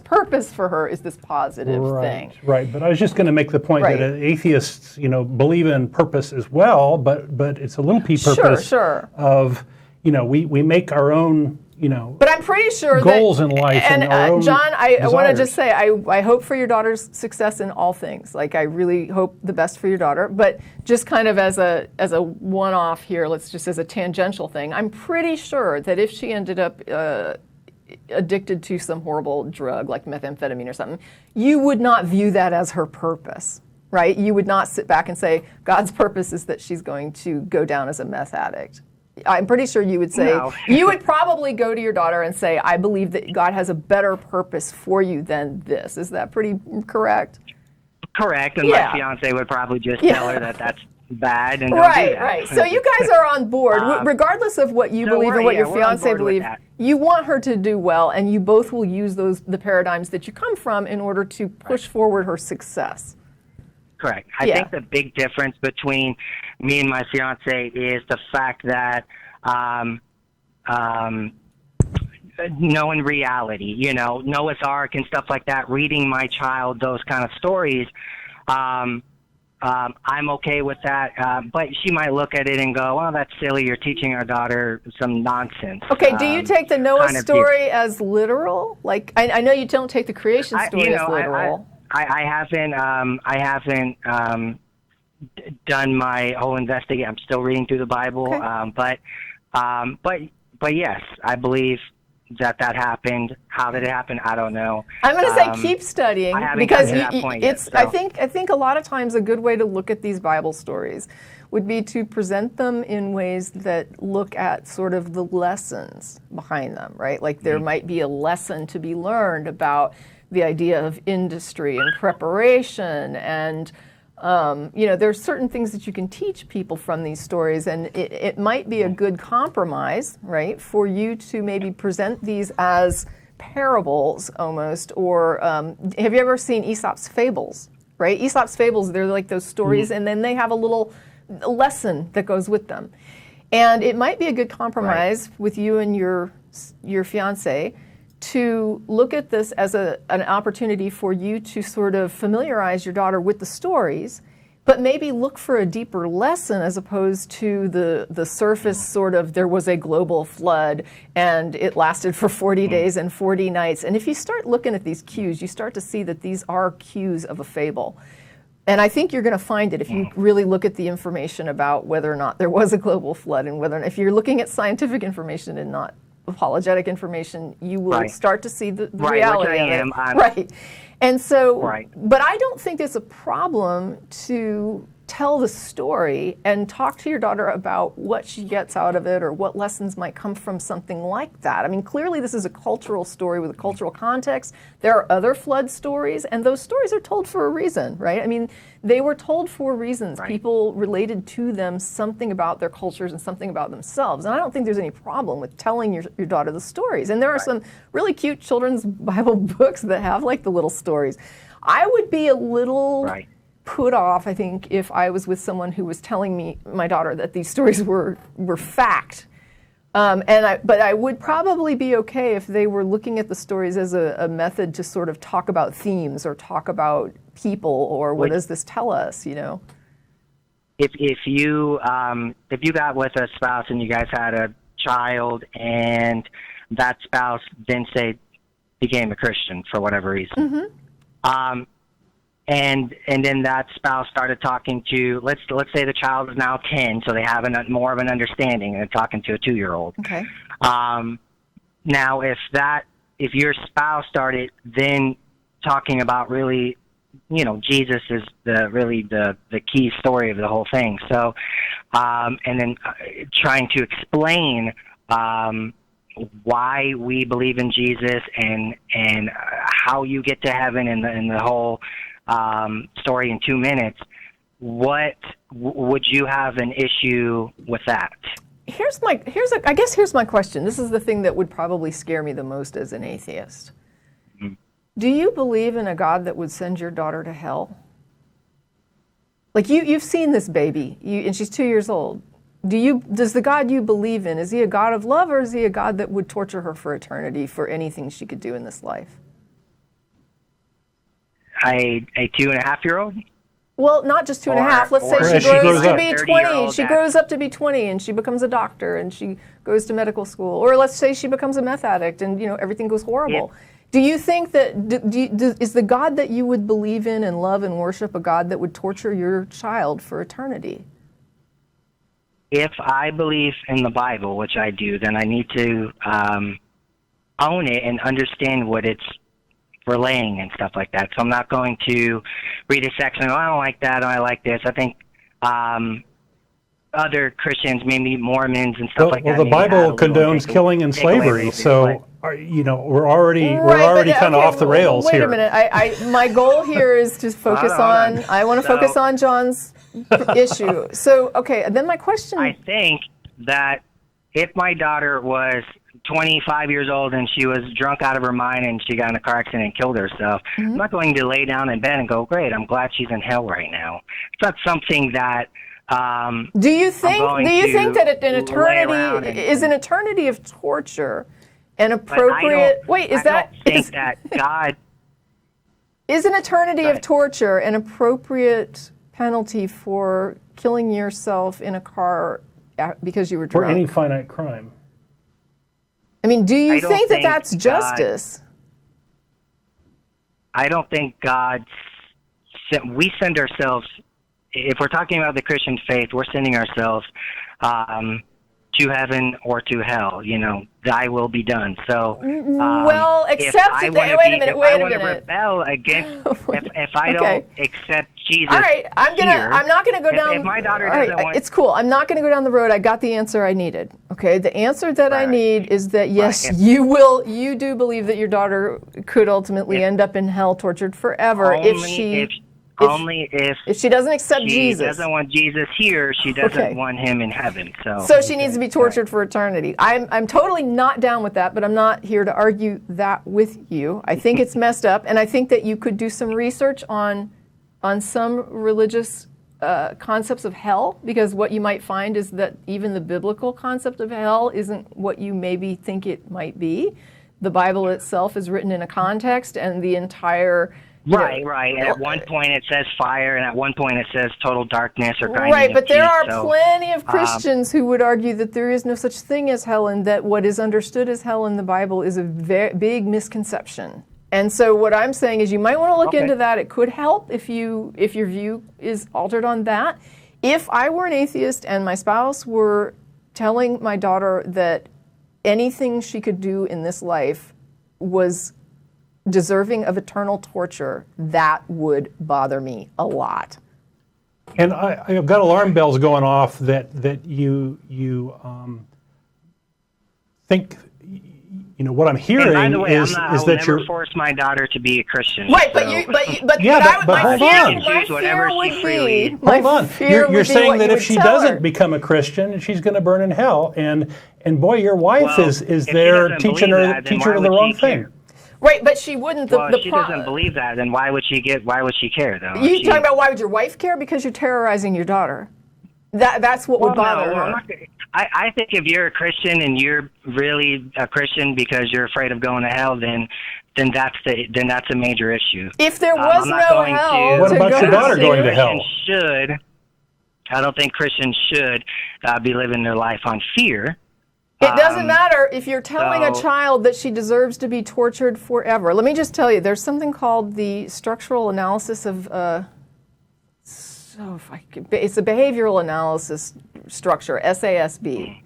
purpose for her is this positive thing. Right. But I was just going to make the point that atheists, believe in purpose as well, but it's a little p purpose of, we make our own, but I'm pretty sure goals in life and our own John, I want to desires. just say I hope for your daughter's success in all things. Like, I really hope the best for your daughter. But just kind of as a one-off here, as a tangential thing, I'm pretty sure that if she ended up addicted to some horrible drug like methamphetamine or something, you would not view that as her purpose, right? You would not sit back and say, God's purpose is that she's going to go down as a meth addict. I'm pretty sure you would say, No. you would probably go to your daughter and say, I believe that God has a better purpose for you than this. Is that pretty correct? Correct, and my fiance would probably just tell her that that's bad and don't do that. Right. So you guys are on board, regardless of what you believe and what your fiance believes. You want her to do well, and you both will use the paradigms that you come from in order to push forward her success. Correct. I think the big difference between me and my fiance is the fact that, knowing reality, Noah's Ark and stuff like that, reading my child those kind of stories, I'm okay with that. But she might look at it and go, well, that's silly. You're teaching our daughter some nonsense. Okay, do you take the Noah story as literal? Like, I know you don't take the creation story as literal. I haven't done my whole investigation. I'm still reading through the Bible, but yes, I believe that happened. How did it happen? I don't know. I'm going to say keep studying, because I think a lot of times a good way to look at these Bible stories would be to present them in ways that look at sort of the lessons behind them, right? Like, there might be a lesson to be learned about the idea of industry and preparation, and there's certain things that you can teach people from these stories, and it might be a good compromise, right, for you to maybe present these as parables almost, or have you ever seen Aesop's Fables, right? Aesop's Fables, they're like those stories, and then they have a little lesson that goes with them. And it might be a good compromise with you and your fiancé to look at this as an opportunity for you to sort of familiarize your daughter with the stories, but maybe look for a deeper lesson as opposed to the surface sort of, there was a global flood and it lasted for 40 days and 40 nights. And if you start looking at these cues, you start to see that these are cues of a fable. And I think you're going to find it if you really look at the information about whether or not there was a global flood, and whether, if you're looking at scientific information and not apologetic information, you will start to see the reality of it. Right. And so, but I don't think it's a problem to tell the story and talk to your daughter about what she gets out of it, or what lessons might come from something like that. I mean, clearly this is a cultural story with a cultural context. There are other flood stories, and those stories are told for a reason, right? I mean, they were told for reasons. People related to them something about their cultures and something about themselves. And I don't think there's any problem with telling your daughter the stories. And there are some really cute children's Bible books that have like the little stories. I would be a little put off, I think, if I was with someone who was telling my daughter that these stories were fact. But I would probably be okay if they were looking at the stories as a method to sort of talk about themes, or talk about people, or what does this tell us, If you got with a spouse and you guys had a child, and that spouse then say became a Christian for whatever reason, and then that spouse started talking to, let's say the child is now 10, so they have more of an understanding, and talking to a 2-year-old. Okay. Now, if your spouse started then talking about really, Jesus is the key story of the whole thing. So, and then trying to explain why we believe in Jesus, and how you get to heaven, and the whole story in 2 minutes, would you have an issue with that? Here's my question. This is the thing that would probably scare me the most as an atheist. Do you believe in a God that would send your daughter to hell? Like you've seen this baby, and she's 2 years old. Does the God you believe in, is he a God of love, or is he a God that would torture her for eternity for anything she could do in this life? A 2.5-year-old? Well, not just 2.5. Let's say she Or grows to up. be 20. She grows up to be 20 and she becomes a doctor and she goes to medical school. Or let's say she becomes a meth addict and everything goes horrible. Yeah. Do you think that is the God that you would believe in and love and worship a God that would torture your child for eternity? If I believe in the Bible, which I do, then I need to own it and understand what it's relaying and stuff like that. So I'm not going to read a section, I don't like that, or I like this. I think other Christians, maybe Mormons and stuff like that. Well, the Bible condones killing and slavery, so we're already kind of off the rails here. Wait a minute. My goal here is to focus on. I want to focus on John's issue. So, okay, then my question. I think that if my daughter was 25 years old and she was drunk out of her mind and she got in a car accident and killed herself, I'm not going to lay down in bed and go, great, I'm glad she's in hell right now. It's not something that do you think that an eternity of torture an appropriate God is an eternity of torture an appropriate penalty for killing yourself in a car because you were drunk? For any finite crime. I mean, do you think that that's justice? I don't think we send ourselves, if we're talking about the Christian faith, we're sending ourselves to heaven or to hell. Thy will be done. So, well, except wait a minute. I want to rebel against if I don't accept Jesus. All right, I'm not gonna go down. If my daughter doesn't want, it's cool. I'm not gonna go down the road. I got the answer I needed. Okay, the answer that I need is that yes, you do believe that your daughter could ultimately end up in hell, tortured forever if she doesn't accept Jesus. She doesn't want Jesus here. She doesn't want him in heaven. So she needs to be tortured for eternity. I'm totally not down with that, but I'm not here to argue that with you. I think it's messed up, and I think that you could do some research on some religious concepts of hell, because what you might find is that even the biblical concept of hell isn't what you maybe think it might be. The Bible itself is written in a context, and the entire... Right. And at one point it says fire, and at one point it says total darkness or grinding. Right, but there are so, plenty of Christians who would argue that there is no such thing as hell, and that what is understood as hell in the Bible is a big misconception. And so what I'm saying is you might want to look into that. It could help if your view is altered on that. If I were an atheist and my spouse were telling my daughter that anything she could do in this life was deserving of eternal torture, that would bother me a lot. And I've got alarm bells going off that you think, what I'm hearing by the way, is I'll that never force my daughter to be a Christian. Right, so. but hold on. Hold on. You're saying that if she doesn't become a Christian, she's going to burn in hell, and boy, your wife is there teaching her the wrong thing. Right, but she wouldn't. If she doesn't believe that, then why would she care, though? You talking about why would your wife care? Because you're terrorizing your daughter. That's what would bother her. I think if you're a Christian and you're really a Christian because you're afraid of going to hell, then that's a major issue. If there was no hell, what about your daughter going to hell? I don't think Christians should be living their life on fear. It doesn't matter if you're telling a child that she deserves to be tortured forever. Let me just tell you, there's something called the structural analysis of, it's a behavioral analysis structure, SASB.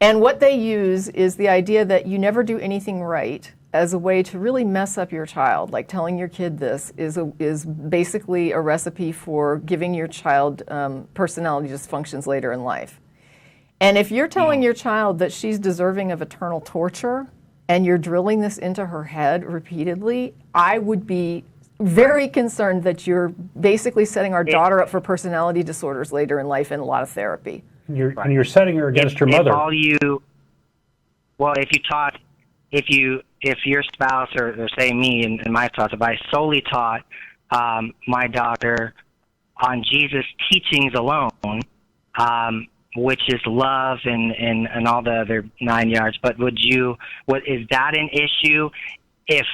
And what they use is the idea that you never do anything right as a way to really mess up your child. Like telling your kid this is basically a recipe for giving your child personality dysfunctions later in life. And if you're telling your child that she's deserving of eternal torture and you're drilling this into her head repeatedly, I would be very concerned that you're basically setting our daughter up for personality disorders later in life and a lot of therapy. And you're setting her against her mother. If you taught if your spouse or say me and my spouse, if I solely taught my daughter on Jesus' teachings alone, which is love and all the other 9 yards, but is that an issue if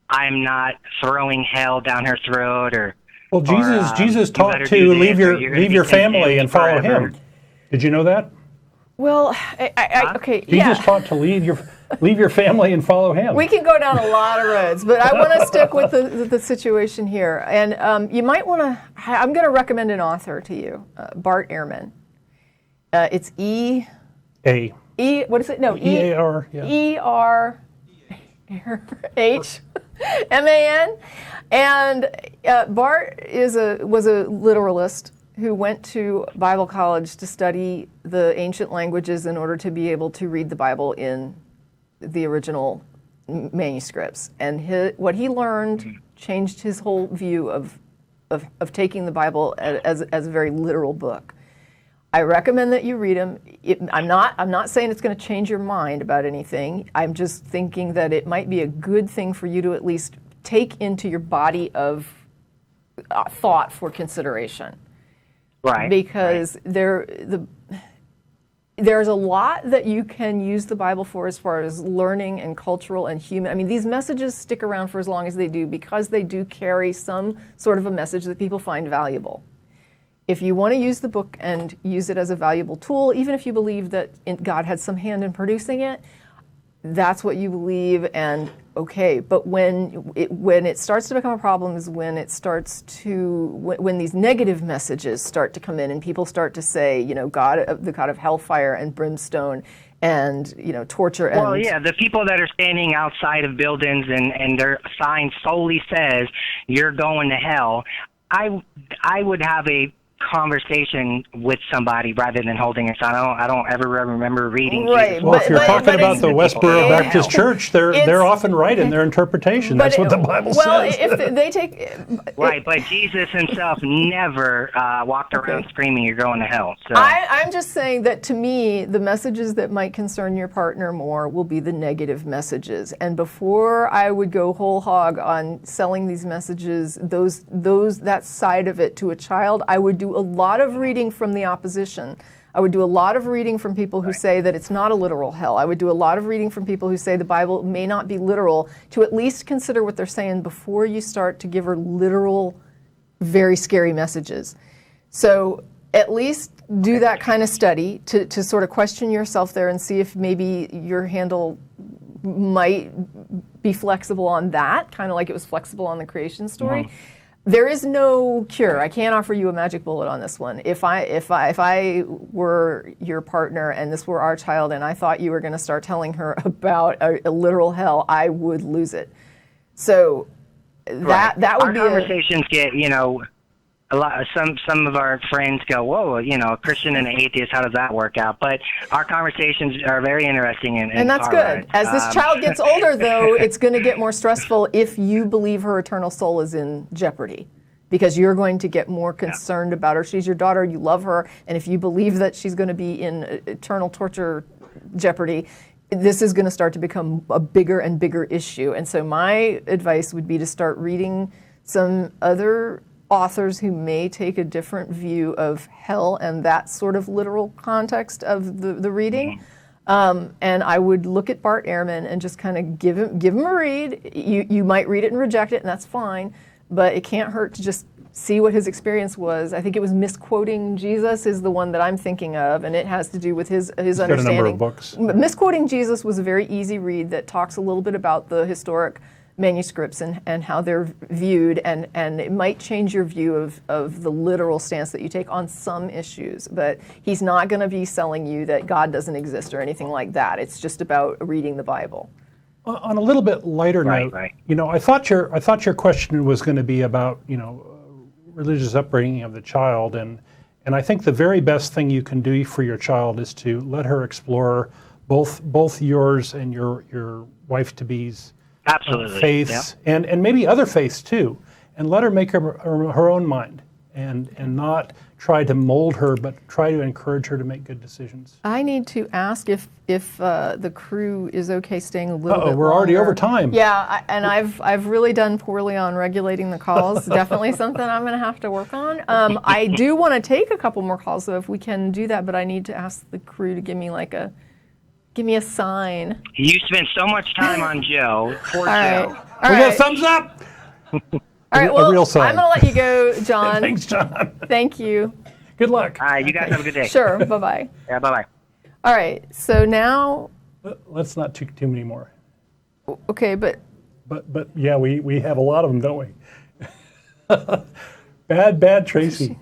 I'm not throwing hell down her throat or? Well, Jesus taught to leave your family and follow him. Did you know that? Well, okay, Jesus taught to leave your family and follow him. We can go down a lot of roads, but I want to stick with the situation here. And you might want to, I'm going to recommend an author to you, Bart Ehrman. It's what is it? No, E-A-R. Yeah. E-R-H-M-A-N. And Bart was a literalist who went to Bible college to study the ancient languages in order to be able to read the Bible in the original manuscripts. And what he learned changed his whole view of taking the Bible as a very literal book. I recommend that you read him. I'm not saying it's going to change your mind about anything. I'm just thinking that it might be a good thing for you to at least take into your body of thought for consideration. Right. Because there's a lot that you can use the Bible for as far as learning and cultural and human. I mean, these messages stick around for as long as they do because they do carry some sort of a message that people find valuable. If you want to use the book and use it as a valuable tool, even if you believe that God had some hand in producing it, that's what you believe, and okay. But when it starts to become a problem is when these negative messages start to come in and people start to say, the God of hellfire and brimstone and torture. And well, yeah, the people that are standing outside of buildings and their sign solely says you're going to hell. I would have a conversation with somebody rather than holding a sign. I don't ever remember reading. Right. Well, if you're talking about the Westboro Baptist Church, they're often right in their interpretation. That's what the Bible says. Well, if they take right, but Jesus himself never walked around screaming, "You're going to hell." So I'm just saying that to me, the messages that might concern your partner more will be the negative messages. And before I would go whole hog on selling these messages, that side of it to a child, I would do a lot of reading from the opposition. I would do a lot of reading from people who say that it's not a literal hell. I would do a lot of reading from people who say the Bible may not be literal, to at least consider what they're saying before you start to give her literal, very scary messages. So at least do that kind of study to sort of question yourself there and see if maybe your handle might be flexible on that, kind of like it was flexible on the creation story. Mm-hmm. There is no cure. I can't offer you a magic bullet on this one. If I were your partner and this were our child and I thought you were going to start telling her about a literal hell, I would lose it. So that would be our conversations get a lot. Some of our friends go, whoa, a Christian and an atheist, how does that work out? But our conversations are very interesting and that's good. As this child gets older, though, it's going to get more stressful if you believe her eternal soul is in jeopardy, because you're going to get more concerned about her. She's your daughter, you love her, and if you believe that she's going to be in eternal torture jeopardy, this is going to start to become a bigger and bigger issue. And so my advice would be to start reading some other authors who may take a different view of hell and that sort of literal context of the reading. And I would look at Bart Ehrman and just kind of give him a read. You might read it and reject it, and that's fine, but it can't hurt to just see what his experience was. I think it was Misquoting Jesus is the one that I'm thinking of, and it has to do with his understanding. Got a number of books. Misquoting Jesus was a very easy read that talks a little bit about the historic manuscripts and how they're viewed, and it might change your view of the literal stance that you take on some issues, but he's not going to be selling you that God doesn't exist or anything like that. It's just about reading the Bible. On a little bit lighter note, I thought your question was going to be about religious upbringing of the child, and I think the very best thing you can do for your child is to let her explore both yours and your wife-to-be's faiths, and maybe other faiths too, and let her make her own mind and not try to mold her, but try to encourage her to make good decisions. I need to ask if the crew is okay staying a little bit We're already longer. over time. Yeah, I've really done poorly on regulating the calls. Definitely something I'm going to have to work on. I do want to take a couple more calls, though, if we can do that, but I need to ask the crew to give me a sign. You spent so much time on Joe. Poor All right. Joe. All We got a right. thumbs up. All right, a well, real sign. I'm going to let you go, John. Thanks, John. Thank you. Good luck. All right, you guys have a good day. Sure, bye-bye. Yeah, bye-bye. All right, so now, Let's not too many more. okay, but But yeah, we have a lot of them, don't we? Bad Tracie.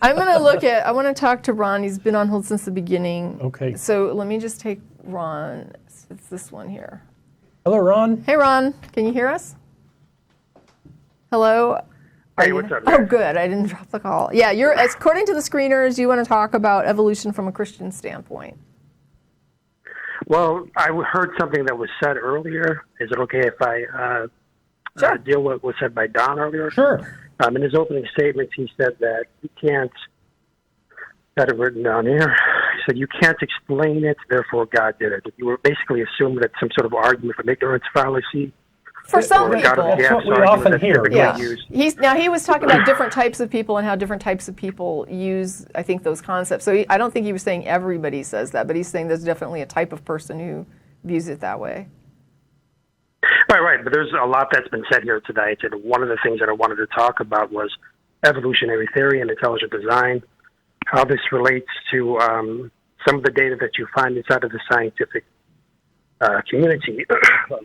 I'm going to I want to talk to Ron. He's been on hold since the beginning. Okay. So let me just take Ron. It's this one here. Hello, Ron. Hey, Ron, can you hear us? Hello? Hey, what's up, Oh, man? good. I didn't drop the call. Yeah, according to the screeners, you want to talk about evolution from a Christian standpoint. Well, I heard something that was said earlier. Is it okay if I Sure. deal with what was said by Don earlier? Sure. In his opening statements, he said that you can't, got it written down here, he said you can't explain it, therefore God did it. You were basically assuming that some sort of argument from ignorance fallacy. For some or God of people. the That's what gaps we argument often that's hear, typically Yeah. used. He was talking about different types of people and how different types of people use, I think, those concepts. So I don't think he was saying everybody says that, but he's saying there's definitely a type of person who views it that way. Right. But there's a lot that's been said here tonight. And one of the things that I wanted to talk about was evolutionary theory and intelligent design, how this relates to some of the data that you find inside of the scientific community,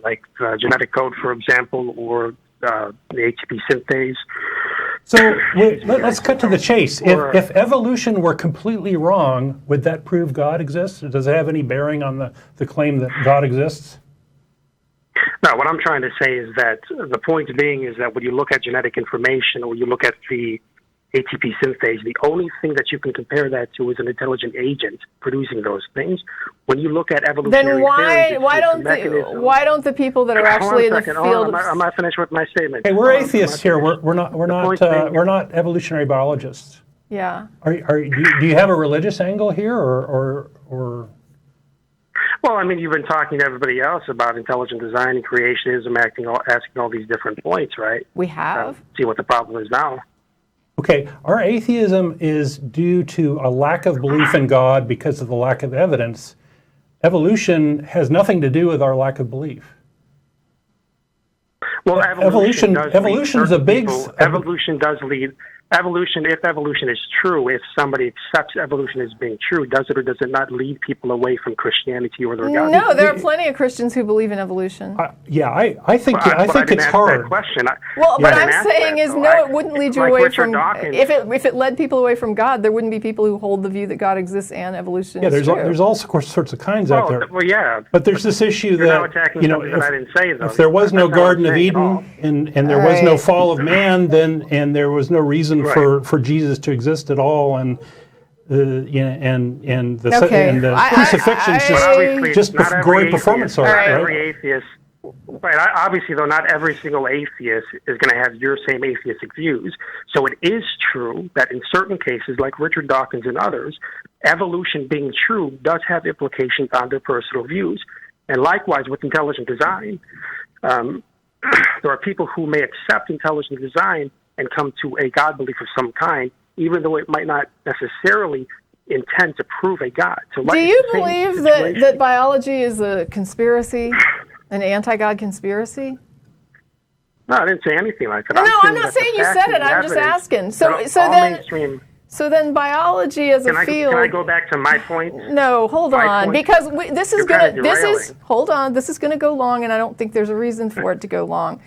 like genetic code, for example, or the ATP synthase. So let's cut to the chase. If evolution were completely wrong, would that prove God exists? Does it have any bearing on the claim that God exists? No, what I'm trying to say is that the point being is that when you look at genetic information or you look at the ATP synthase, the only thing that you can compare that to is an intelligent agent producing those things. When you look at evolutionary Then why theory, why don't the people that are actually in the field? I'm not finished with my statement. Hey, we're atheists here. We're point being- not evolutionary biologists. Yeah. Do you have a religious angle here, or? Well, I mean, you've been talking to everybody else about intelligent design and creationism, asking all these different points, right? We have. See what the problem is now. Okay, our atheism is due to a lack of belief in God because of the lack of evidence. Evolution has nothing to do with our lack of belief. Well, evolution does lead evolution's a big. people- Evolution does lead. Evolution, if evolution is true, if somebody accepts evolution as being true, does it or does it not lead people away from Christianity or their God? No, there are plenty of Christians who believe in evolution. I think But I it's didn't ask hard. That question. Well, what I didn't I'm ask saying that, is, though. no, it wouldn't lead you like away Richard from. Dawkins. If it led people away from God, there wouldn't be people who hold the view that God exists and evolution Yeah, is there's true. there's all sorts of kinds out there. Well, yeah. But there's this issue You're now that attacking you know, something that I didn't say, though. if there was no That's not what I'm Garden of saying at all. Eden and there was no Right. fall of man, then and there was no reason Right. for Jesus to exist at all, and and the Okay. and the I- crucifixion's I- But obviously, just not every gory atheist- performance art, not right? every atheist. Right. Obviously, though, not every single atheist is going to have your same atheistic views. So it is true that in certain cases, like Richard Dawkins and others, evolution being true does have implications on their personal views. And likewise, with intelligent design, there are people who may accept intelligent design and come to a God belief of some kind, even though it might not necessarily intend to prove a God. So Do you believe that biology is a conspiracy, an anti-God conspiracy? No, I didn't say anything like that. No, I'm saying not that the saying you facts said and it. I'm just evidence asking. that all mainstream. So then biology as a field. Can I go back to my point? No, hold My on, point- because this is You're kinda gonna. This is derailing. hold on. This is gonna go long, and I don't think there's a reason for it to go long.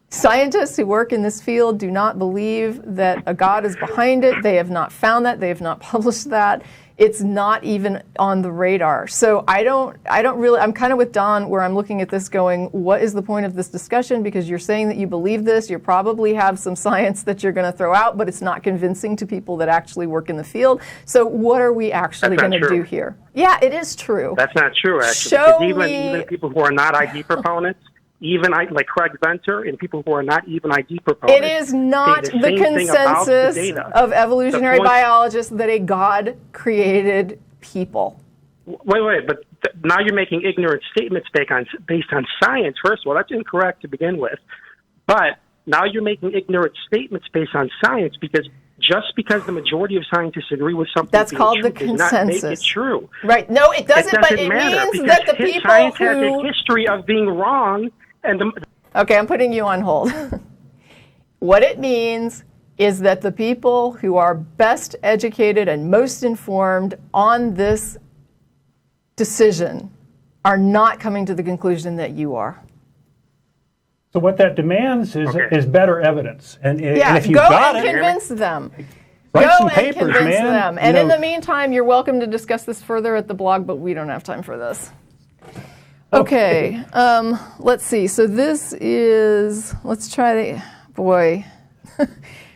Scientists who work in this field do not believe that a God is behind it. They have not found that. They have not published that. It's not even on the radar. So I don't really, I'm kind of with Don where I'm looking at this going, what is the point of this discussion? Because you're saying that you believe this, you probably have some science that you're going to throw out, but it's not convincing to people that actually work in the field. So what are we actually That's going not to true. do here? Yeah, it is true. That's not true, actually. Show Because me- even people who are not ID proponents, even like Craig Venter and people who are not even ID proponents. It is not say the same thing about the consensus data. of evolutionary The point- biologists that a God created people. Wait, but now you're making ignorant statements based on science. First of all, that's incorrect to begin with. But now you're making ignorant statements based on science just because the majority of scientists agree with something That's being called true the does not make it consensus. true. Right. No, it doesn't, but it matter means because that the people science has a who... history of being wrong, and Okay, I'm putting you on hold. What it means is that the people who are best educated and most informed on this decision are not coming to the conclusion that you are. So what that demands is better evidence. And Yeah, if you've go got and it, convince them. write Go some and papers, convince man. them. You And in know, the meantime, you're welcome to discuss this further at the blog, but we don't have time for this. Okay, let's see. So this is, let's try to, boy.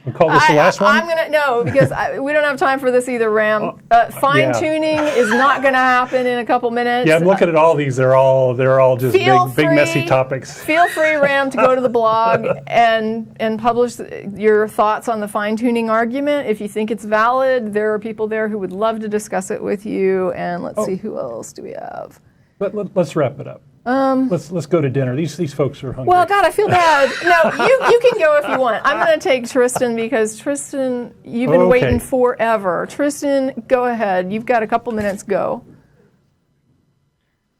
we call this the last one? I'm gonna no because we don't have time for this either, Ram. Fine tuning is not gonna happen in a couple minutes. Yeah, I'm looking at all these. They're all just big messy topics. Feel free, Ram, to go to the blog and publish your thoughts on the fine tuning argument. If you think it's valid, there are people there who would love to discuss it with you. And let's see, who else do we have? Let's wrap it up. Let's go to dinner. These folks are hungry. Well, God, I feel bad. No, you can go if you want. I'm going to take Tristan because Tristan, you've been waiting forever. Tristan, go ahead. You've got a couple minutes. Go.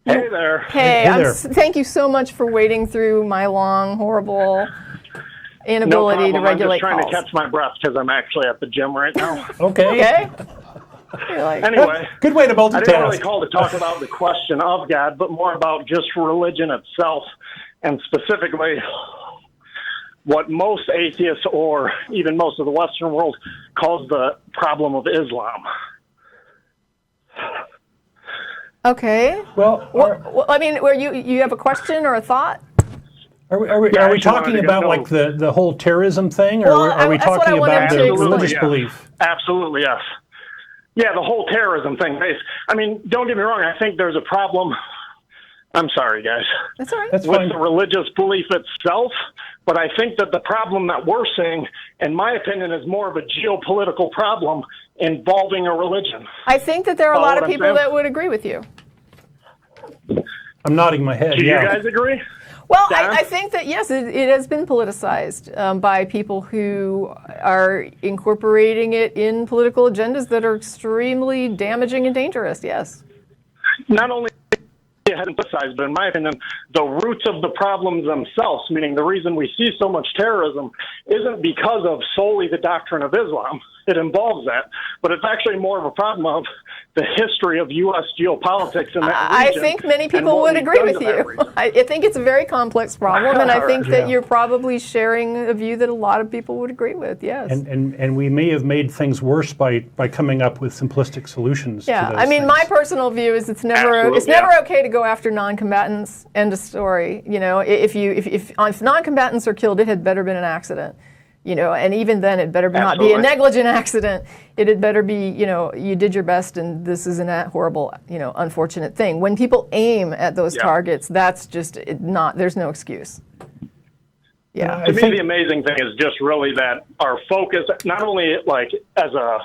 Hey there. Hey there. Thank you so much for waiting through my long, horrible No inability problem. to regulate I'm just trying calls. to catch my breath because I'm actually at the gym right now. Okay. You're like, Anyway, Good way to multitask. I didn't really call to talk about the question of God, but more about just religion itself, and specifically what most atheists or even most of the Western world calls the problem of Islam. okay. Well, I mean, where you have a question or a thought? are we Yeah, I talking just wanted to about know. like the whole terrorism thing, or Well, are we that's what I talking wanted about to the explain. religious yeah. belief? Absolutely, yes. Yeah, the whole terrorism thing. I mean, don't get me wrong. I think there's a problem. I'm sorry, guys. That's all right. That's with fine. the religious belief itself, but I think that the problem that we're seeing, in my opinion, is more of a geopolitical problem involving a religion. I think that there are a Follow lot what of I'm people saying? that would agree with you. I'm nodding my head. Do yeah. you guys agree? Well, Dan? I think that, yes, it has been politicized by people who are incorporating it in political agendas that are extremely damaging and dangerous, yes. Not only it had emphasized, but in my opinion, the roots of the problems themselves, meaning the reason we see so much terrorism, isn't because of solely the doctrine of Islam. It involves that, but it's actually more of a problem of the history of U.S. geopolitics in that I region. think many and people what would we've agree done with to that you. region. I think it's a very complex problem, and I think Yeah. that you're probably sharing a view that a lot of people would agree with, yes. And we may have made things worse by coming up with simplistic solutions. Yeah, to those I mean, things. my personal view is it's never Absolutely, never okay to go after non-combatants. End of story. You know, if non-combatants are killed, it had better been an accident. You know, and even then, it better not be a Absolutely. negligent accident. It had better be, you know, you did your best, and this is a horrible, you know, unfortunate thing. When people aim at those Yeah. targets, that's just not. There's no excuse. Yeah. I To me, think- the amazing thing is just really that our focus, not only like as a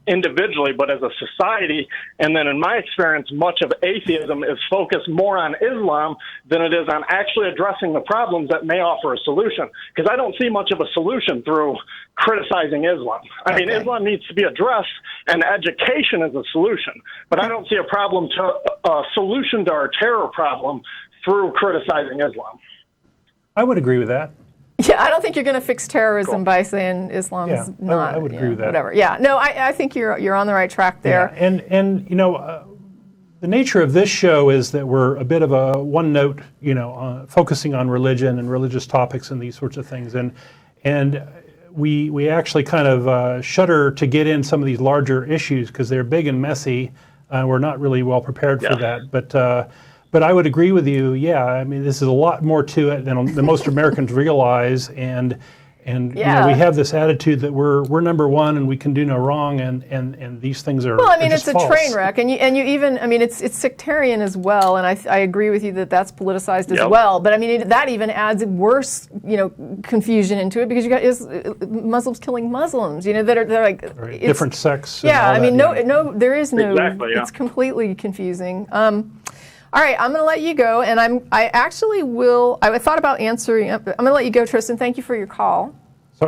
individually, but as a society, and then in my experience, much of atheism is focused more on Islam than it is on actually addressing the problems that may offer a solution. Because I don't see much of a solution through criticizing Islam. I mean, Islam needs to be addressed, and education is a solution. But I don't see a solution to our terror problem through criticizing Islam. I would agree with that. Yeah, I don't think you're going to fix terrorism by saying Islam is Yeah, not. I would agree with that. Whatever. Yeah. No, I think you're on the right track there. Yeah, and you know, the nature of this show is that we're a bit of a one note, you know, focusing on religion and religious topics and these sorts of things, and we actually kind of shudder to get in some of these larger issues because they're big and messy. We're not really well prepared for that, but I would agree with you. Yeah, I mean, this is a lot more to it than most Americans realize, and And Yeah. we have this attitude that we're number one and we can do no wrong, and these things are. Well, I mean, just it's a false. train wreck, and you even, I mean, it's sectarian as well, and I agree with you that that's politicized as well. But I mean, that even adds worse, confusion into it, because you got Muslims killing Muslims, they're like Right. Different sects. and Yeah, all I mean, that, no, there is no. Exactly, yeah. It's completely confusing. All right, I'm going to let you go, and I actually will. I thought about answering. I'm going to let you go, Tristan. Thank you for your call.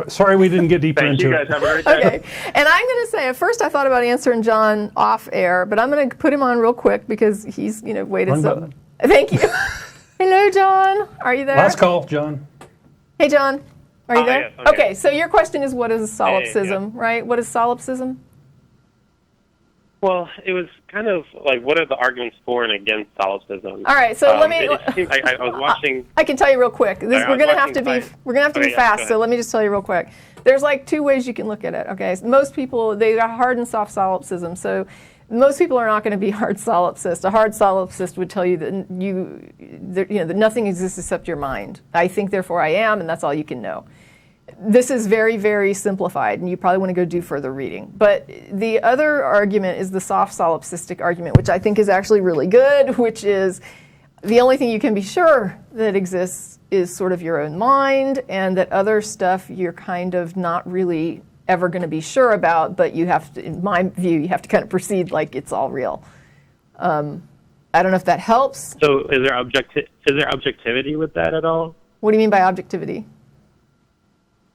Sorry we didn't get deeper Thank into you it. guys. Have a great day. Okay, and I'm going to say at first I thought about answering John off air, but I'm going to put him on real quick because he's waited Wrong so. button. Thank you. Hello, John. Are you there? Last call, John. Hey, John. Are you there? Yes, I'm Okay, here. so your question is, what is solipsism, yeah. right? What is solipsism? Well, it was kind of like, what are the arguments for and against solipsism? All right, so let me. It seemed, I was watching. I can tell you real quick. This, I we're was gonna have to watching be Theist. we're gonna have to be Okay, yeah, fast. go So ahead. let me just tell you real quick. There's like two ways you can look at it. Okay, most people, they got hard and soft solipsism. So most people are not going to be hard solipsist. A hard solipsist would tell you that that nothing exists except your mind. I think, therefore I am, and that's all you can know. This is very, very simplified, and you probably want to go do further reading. But the other argument is the soft solipsistic argument, which I think is actually really good, which is the only thing you can be sure that exists is sort of your own mind, and that other stuff you're kind of not really ever going to be sure about, but you have to, in my view, you have to kind of proceed like it's all real. I don't know if that helps. So, is there objectivity with that at all? What do you mean by objectivity?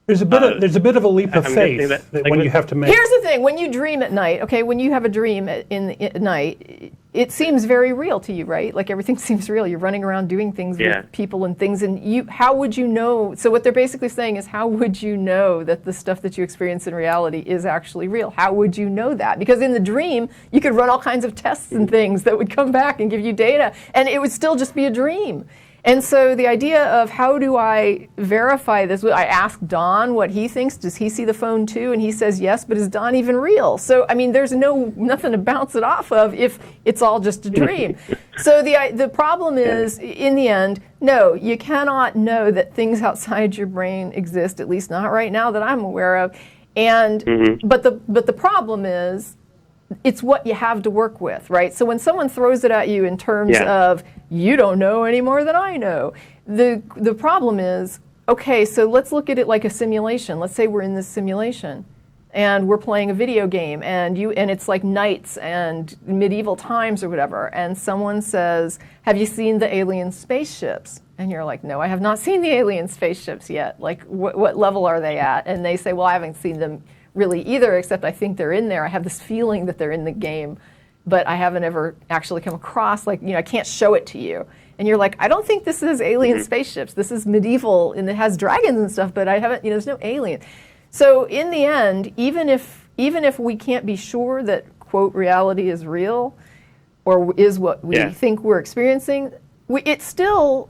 There's a bit of a leap of I'm faith guessing that like when with- you have to make. Here's the thing: when you dream at night, okay, when you have a dream at night, it seems very real to you, right? Like everything seems real. You're running around doing things Yeah. with people and things, and how would you know? So what they're basically saying is, how would you know that the stuff that you experience in reality is actually real? How would you know that? Because in the dream, you could run all kinds of tests and things that would come back and give you data, and it would still just be a dream. And so the idea of how do I verify this? I asked Don what he thinks. Does he see the phone too? And he says yes, but is Don even real? So, I mean, there's nothing to bounce it off of if it's all just a dream. So the problem is, in the end, no, you cannot know that things outside your brain exist, at least not right now that I'm aware of. And but the problem is, it's what you have to work with, right? So when someone throws it at you in terms of, you don't know any more than I know, the problem is, okay, so let's look at it like a simulation. Let's say we're in this simulation and we're playing a video game, and it's like knights and medieval times or whatever, and someone says, have you seen the alien spaceships? And you're like, no, I have not seen the alien spaceships yet. Like, what level are they at? And they say, well, I haven't seen them really either, except I think they're in there. I have this feeling that they're in the game, but I haven't ever actually come across, I can't show it to you. And you're like, I don't think this is alien spaceships. This is medieval, and it has dragons and stuff, but I haven't, there's no alien. So in the end, even if we can't be sure that, quote, reality is real, or is what we think we're experiencing, it still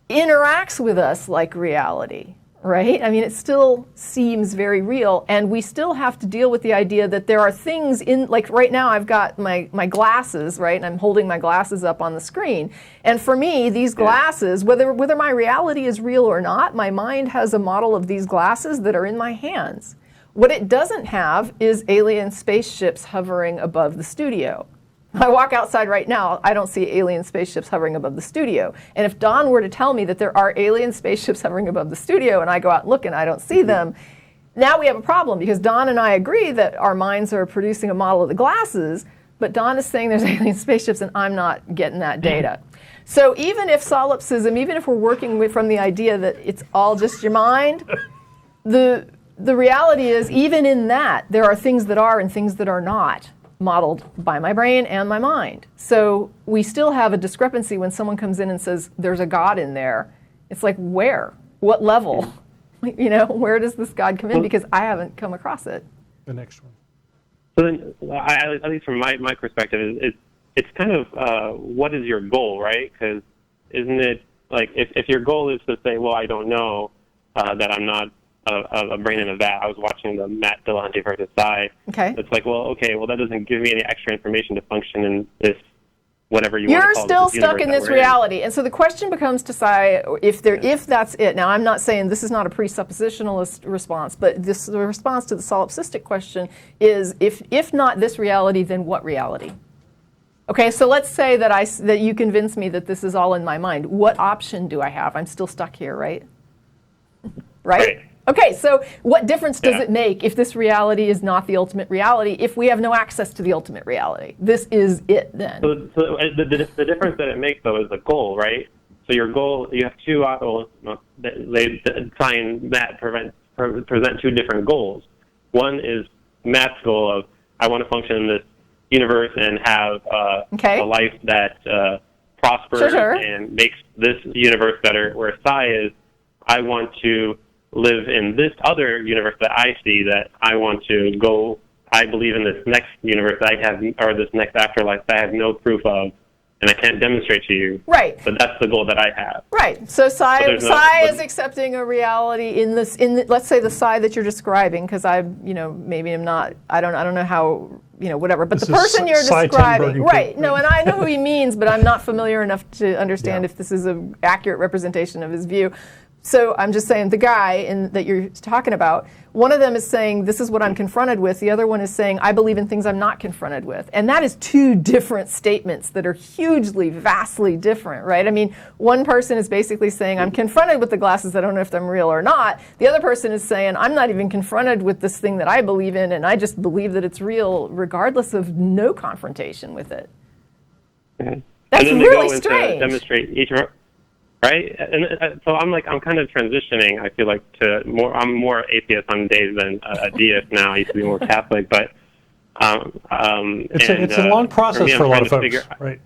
interacts with us like reality. Right? I mean, it still seems very real, and we still have to deal with the idea that there are things in, like right now I've got my glasses, right? And I'm holding my glasses up on the screen. And for me, these glasses, whether my reality is real or not, my mind has a model of these glasses that are in my hands. What it doesn't have is alien spaceships hovering above the studio. I walk outside right now, I don't see alien spaceships hovering above the studio. And if Don were to tell me that there are alien spaceships hovering above the studio, and I go out and look and I don't see them, now we have a problem, because Don and I agree that our minds are producing a model of the glasses, but Don is saying there's alien spaceships and I'm not getting that data. So even if solipsism, even if we're working from the idea that it's all just your mind, the reality is, even in that, there are things that are and things that are not modeled by my brain and my mind. So we still have a discrepancy when someone comes in and says, there's a God in there. It's like, where? What level? Where does this God come in? Because I haven't come across it. The next one. So then, at least from my perspective, it's kind of what is your goal, right? Because isn't it like if your goal is to say, well, I don't know, that I'm not a brain in a vat. I was watching the Matt Delahunty versus Psy. Okay. It's like, well, that doesn't give me any extra information to function in this whatever you want to You're call still this stuck universe in that this we're reality. And so the question becomes to say, if that's it. Now, I'm not saying this is not a presuppositionalist response, but the response to the solipsistic question is, if not this reality, then what reality? Okay, so let's say that you convince me that this is all in my mind. What option do I have? I'm still stuck here, right? Right? Okay, so what difference does it make if this reality is not the ultimate reality, if we have no access to the ultimate reality? This is it then. So the difference that it makes, though, is the goal, right? So your goal, you have two, they define that, present two different goals. One is Matt's goal of, I want to function in this universe and have a life that prospers and makes this universe better, where Sai is, I want to live in this other universe that I see, that I want to go, I believe in this next universe that I have, or this next afterlife that I have no proof of, and I can't demonstrate to you. Right. But that's the goal that I have. Right. So Sai is accepting a reality in this, let's say the Sai that you're describing, because maybe I'm not, I don't know how, whatever. But the person you're describing, right? No, and I know who he means, but I'm not familiar enough to understand if this is an accurate representation of his view. So I'm just saying the guy that you're talking about, one of them is saying, this is what I'm confronted with. The other one is saying, I believe in things I'm not confronted with. And that is two different statements that are hugely, vastly different, right? I mean, one person is basically saying, I'm confronted with the glasses. I don't know if they're real or not. The other person is saying, I'm not even confronted with this thing that I believe in, and I just believe that it's real, regardless of no confrontation with it. Mm-hmm. That's and then really they go strange. To demonstrate each. Right, and so I'm kind of transitioning. I feel like I'm more atheist some days than a deist now. I used to be more Catholic, but it's a long process for a lot of folks. Right.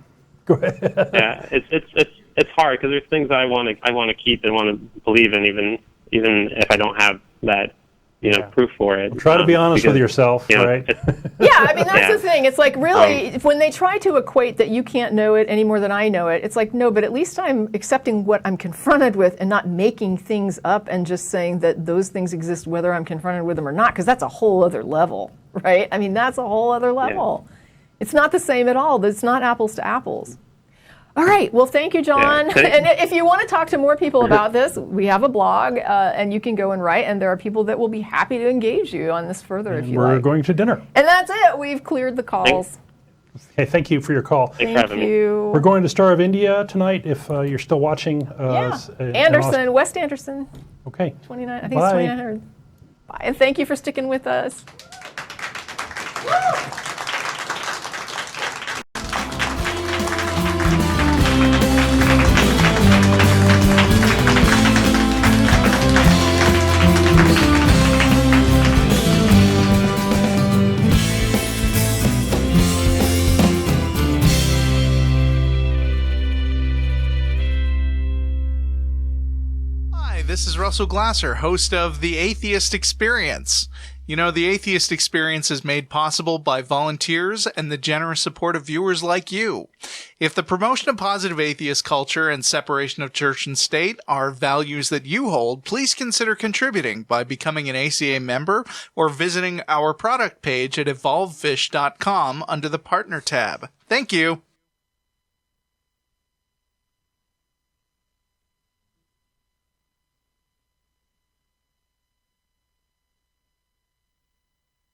Go ahead. Yeah, it's hard because there's things I want to keep and want to believe in, even if I don't have that proof for it. Try to be honest with yourself, right? Yeah, I mean, that's the thing. It's like, really, when they try to equate that you can't know it any more than I know it, it's like, no, but at least I'm accepting what I'm confronted with and not making things up and just saying that those things exist whether I'm confronted with them or not, because that's a whole other level, right? I mean, that's a whole other level. Yeah. It's not the same at all. It's not apples to apples. All right. Well, thank you, John. Yeah. And if you want to talk to more people about this, we have a blog, and you can go and write, and there are people that will be happy to engage you on this further if you like. We're going to dinner. And that's it. We've cleared the calls. Hey, thank you for your call. Thank you. We're going to Star of India tonight if you're still watching. Anderson, West Anderson. Okay. 29. I think it's 2900. Bye. And thank you for sticking with us. This is Russell Glasser, host of The Atheist Experience. You know, The Atheist Experience is made possible by volunteers and the generous support of viewers like you. If the promotion of positive atheist culture and separation of church and state are values that you hold, please consider contributing by becoming an ACA member or visiting our product page at evolvefish.com under the Partner tab. Thank you.